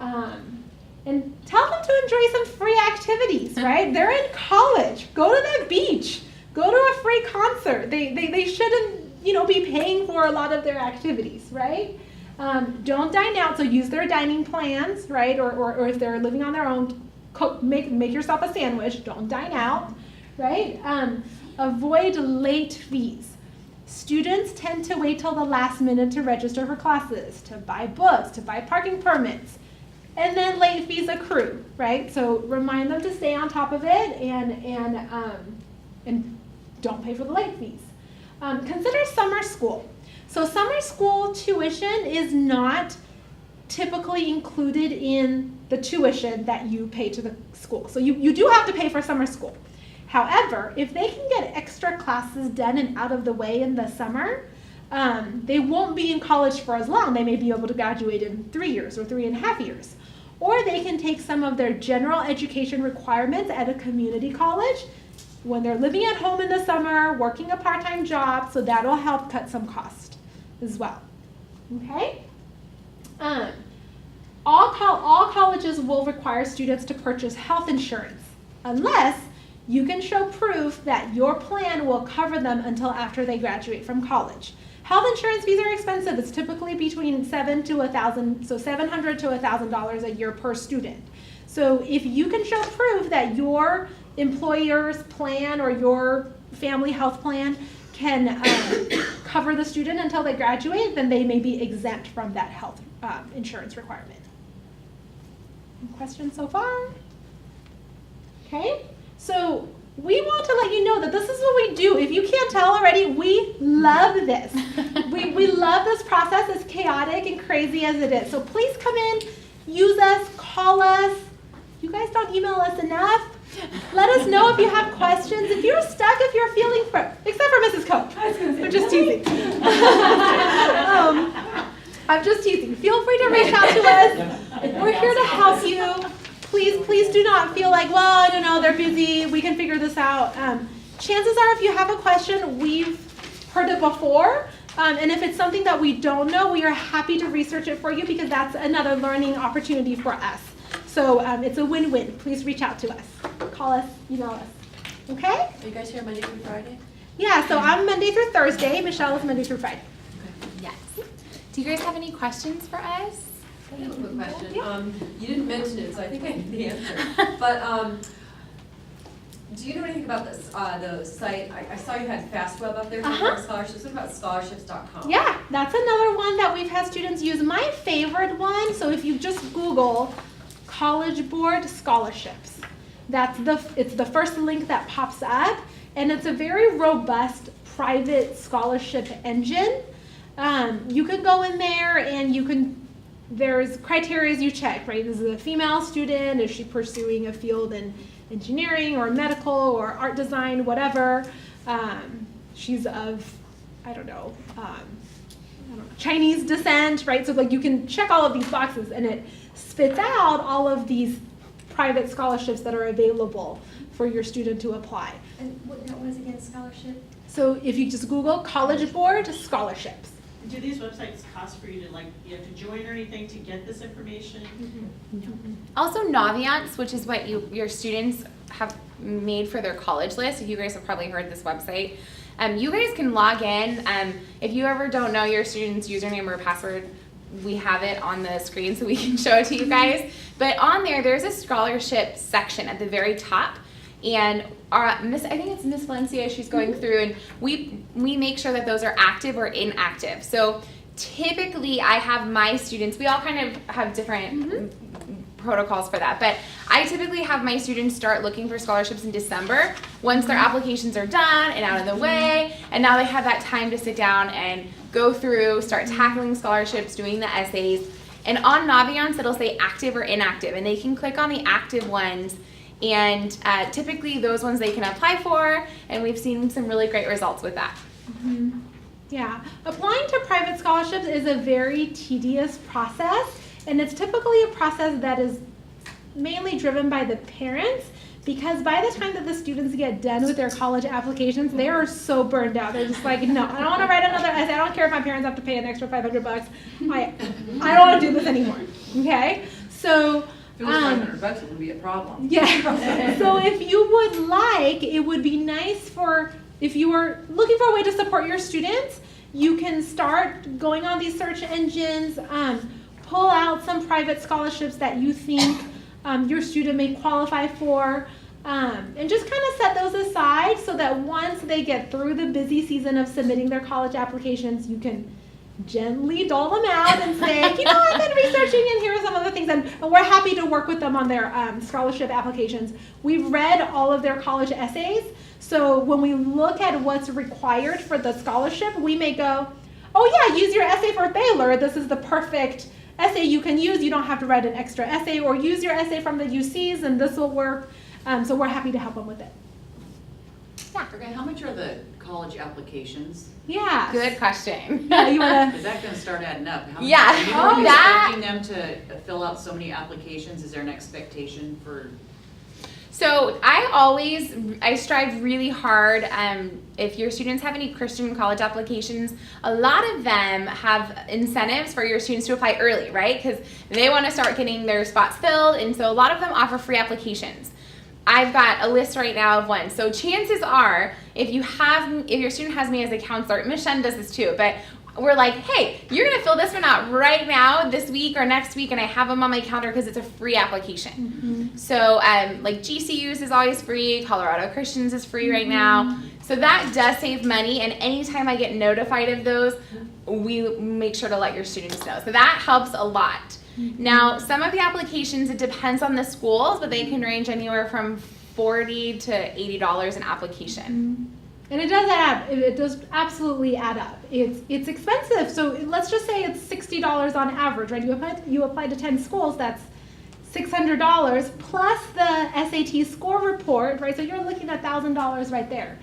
And tell them to enjoy some free activities, right? They're in college. Go to the beach. Go to a free concert. They shouldn't, be paying for a lot of their activities, right? Don't dine out, so use their dining plans, right? Or if they're living on their own, make yourself a sandwich. Don't dine out, right? Avoid late fees. Students tend to wait till the last minute to register for classes, to buy books, to buy parking permits, and then late fees accrue, right? So remind them to stay on top of it and don't pay for the late fees. Consider summer school. So summer school tuition is not typically included in the tuition that you pay to the school. So you do have to pay for summer school. However, if they can get extra classes done and out of the way in the summer, they won't be in college for as long. They may be able to graduate in 3 years or 3.5 years. Or they can take some of their general education requirements at a community college when they're living at home in the summer, working a part-time job, so that'll help cut some cost as well. Okay? All colleges will require students to purchase health insurance unless you can show proof that your plan will cover them until after they graduate from college. Health insurance fees are expensive. It's typically between $700 to $1,000 a year per student. So if you can show proof that your employer's plan or your family health plan can cover the student until they graduate, then they may be exempt from that health insurance requirement. Any questions so far? Okay. So we want to let you know that this is what we do. If you can't tell already, we love this. we love this process, as chaotic and crazy as it is. So please come in, use us, call us. You guys don't email us enough. Let us know if you have questions. If you're stuck, if you're feeling, except for Mrs. Coe. I'm just teasing. I'm just teasing. Feel free to reach out to us. We're here to help you. Please do not feel like, well, I don't know, they're busy, we can figure this out. Chances are if you have a question, we've heard it before, and if it's something that we don't know, we are happy to research it for you because that's another learning opportunity for us. So it's a win-win. Please reach out to us. Call us, email us. Okay? Are you guys here Monday through Friday? Yeah, so I'm Monday through Thursday. Michelle is Monday through Friday. Yes. Do you guys have any questions for us? I have a quick question. You didn't mention it, so I think I know the answer. But do you know anything about this, the site? I saw you had FastWeb up there for scholarships. What about scholarships.com? Yeah, that's another one that we've had students use. My favorite one, so if you just Google College Board Scholarships, it's the first link that pops up, and it's a very robust private scholarship engine. You can go in there and there's criteria you check, right? Is it a female student? Is she pursuing a field in engineering or medical or art design, whatever? She's of, Chinese descent, right? So like you can check all of these boxes and it spits out all of these private scholarships that are available for your student to apply. And what was again, scholarship? So if you just Google College Board scholarships. Do these websites cost for you to, like, you have to join or anything to get this information? Also Naviance, which is what your students have made for their college list. You guys have probably heard this website. You guys can log in. If you ever don't know your student's username or password, we have it on the screen so we can show it to you guys. But on there's a scholarship section at the very top. And I think it's Miss Valencia, she's going through, and we make sure that those are active or inactive. So typically I have my students, we all kind of have different protocols for that, but I typically have my students start looking for scholarships in December once their applications are done and out of the way, and now they have that time to sit down and go through, start tackling scholarships, doing the essays. And on Naviance it'll say active or inactive, and they can click on the active ones. And typically those ones they can apply for, and we've seen some really great results with that. Yeah, applying to private scholarships is a very tedious process, and it's typically a process that is mainly driven by the parents, because by the time that the students get done with their college applications, they are so burned out. They're just like, no, I don't want to write another essay. I don't care if my parents have to pay an extra $500. I don't want to do this anymore. Okay, so. If it was $500, it wouldn't be a problem. Yeah. So if you would like, it would be nice if you were looking for a way to support your students, you can start going on these search engines, pull out some private scholarships that you think your student may qualify for, and just kind of set those aside so that once they get through the busy season of submitting their college applications, you can gently dole them out and say, you know, I've been researching and here are some other things, and we're happy to work with them on their scholarship applications. We've read all of their college essays, so when we look at what's required for the scholarship, we may go, oh yeah, use your essay for Baylor. This is the perfect essay you can use. You don't have to write an extra essay, or use your essay from the UCs and this will work. So we're happy to help them with it. Okay, how much are the college applications? Yeah. Good question. Yeah, you wanna? Is that gonna start adding up? How Yeah. Are you Oh, that- expecting them to fill out so many applications? Is there an expectation for? So I strive really hard. If your students have any Christian college applications, a lot of them have incentives for your students to apply early, right? Because they want to start getting their spots filled, and so a lot of them offer free applications. I've got a list right now of one. So chances are, if your student has me as a counselor, Ms. Shen does this too, but we're like, hey, you're gonna fill this one out right now, this week or next week, and I have them on my calendar because it's a free application. So like GCU's is always free, Colorado Christians is free right now. So that does save money, and anytime I get notified of those, we make sure to let your students know. So that helps a lot. Now, some of the applications, it depends on the schools, but they can range anywhere from $40 to $80 an application. And it does add up. It does absolutely add up. It's expensive. So let's just say it's $60 on average, right? You apply to 10 schools, that's $600 plus the SAT score report, right? So you're looking at $1,000 right there.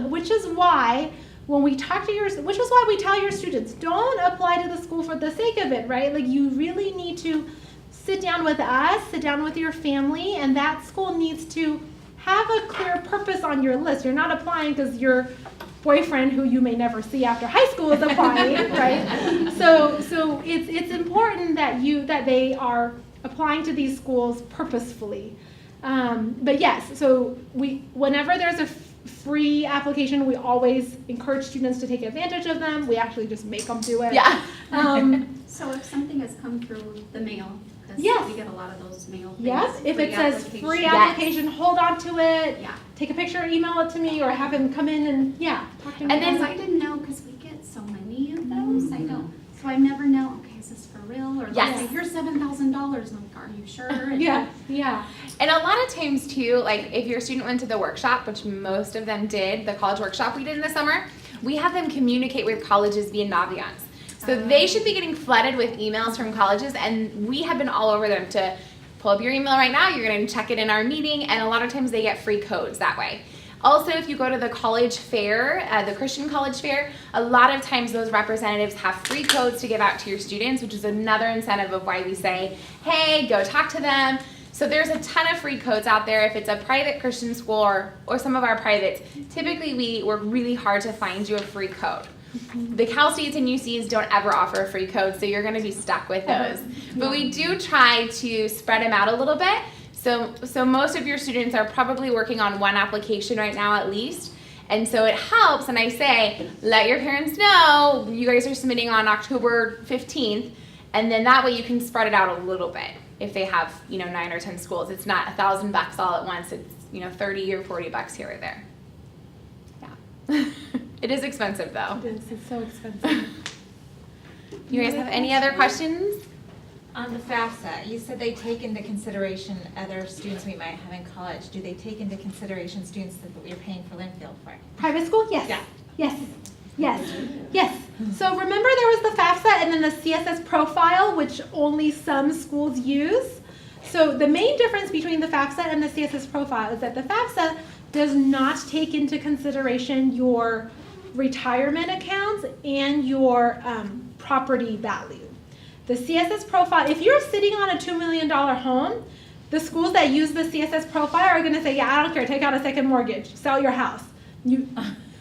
Which is why when we talk to which is why we tell your students, don't apply to the school for the sake of it, right? Like, you really need to sit down with us, sit down with your family, and that school needs to have a clear purpose on your list. You're not applying because your boyfriend, who you may never see after high school, is applying, right? So it's important that they are applying to these schools purposefully. But yes, so whenever there's a free application, we always encourage students to take advantage of them. We actually just make them do it. Yeah. So if something has come through the mail, because Yes. we get a lot of those mail things. Yes, if it says free Yes. application, hold on to it. Yeah. Take a picture, email it to me, or have him come in and talk to me. And then- Because I didn't know, because we get so many of those, I don't, so I never know, okay, is this for real? Or they'll Yes. say, here's $7,000, and I'm like, are you sure? And yeah. And a lot of times too, like if your student went to the workshop, which most of them did, the college workshop we did in the summer, we have them communicate with colleges via Naviance. So they should be getting flooded with emails from colleges, and we have been all over them to pull up your email right now, you're gonna check it in our meeting, and a lot of times they get free codes that way. Also, if you go to the college fair, the Christian college fair, a lot of times those representatives have free codes to give out to your students, which is another incentive of why we say, hey, go talk to them. So there's a ton of free codes out there. If it's a private Christian school or some of our privates, typically we work really hard to find you a free code. The Cal States and UCs don't ever offer a free code, so you're going to be stuck with those. But we do try to spread them out a little bit. So most of your students are probably working on one application right now at least. And so it helps, and I say, let your parents know you guys are submitting on October 15th, and then that way you can spread it out a little bit. If they have, 9 or 10 schools, it's not $1,000 all at once. It's, $30 or $40 here or there. Yeah. It is expensive though. It is, it's so expensive. You guys have any other questions? On the FAFSA, you said they take into consideration other students we might have in college. Do they take into consideration students that we're paying for Linfield for? Private school? Yes. Yeah. Yes. Yes. Yes. So remember there was the FAFSA and then the CSS profile, which only some schools use. So the main difference between the FAFSA and the CSS profile is that the FAFSA does not take into consideration your retirement accounts and your property value. The CSS profile, if you're sitting on a $2 million home, the schools that use the CSS profile are going to say, yeah, I don't care, take out a second mortgage, sell your house.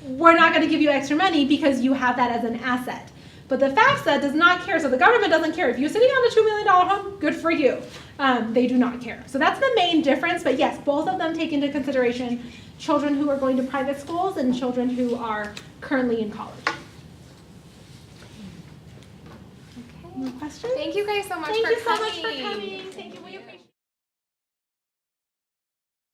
We're not going to give you extra money because you have that as an asset. But the FAFSA does not care, so the government doesn't care. If you're sitting on a $2 million home, good for you. They do not care. So that's the main difference, but yes, both of them take into consideration children who are going to private schools and children who are currently in college. Okay. More questions? Thank you guys so much Thank for you so coming. much for coming. Thank you.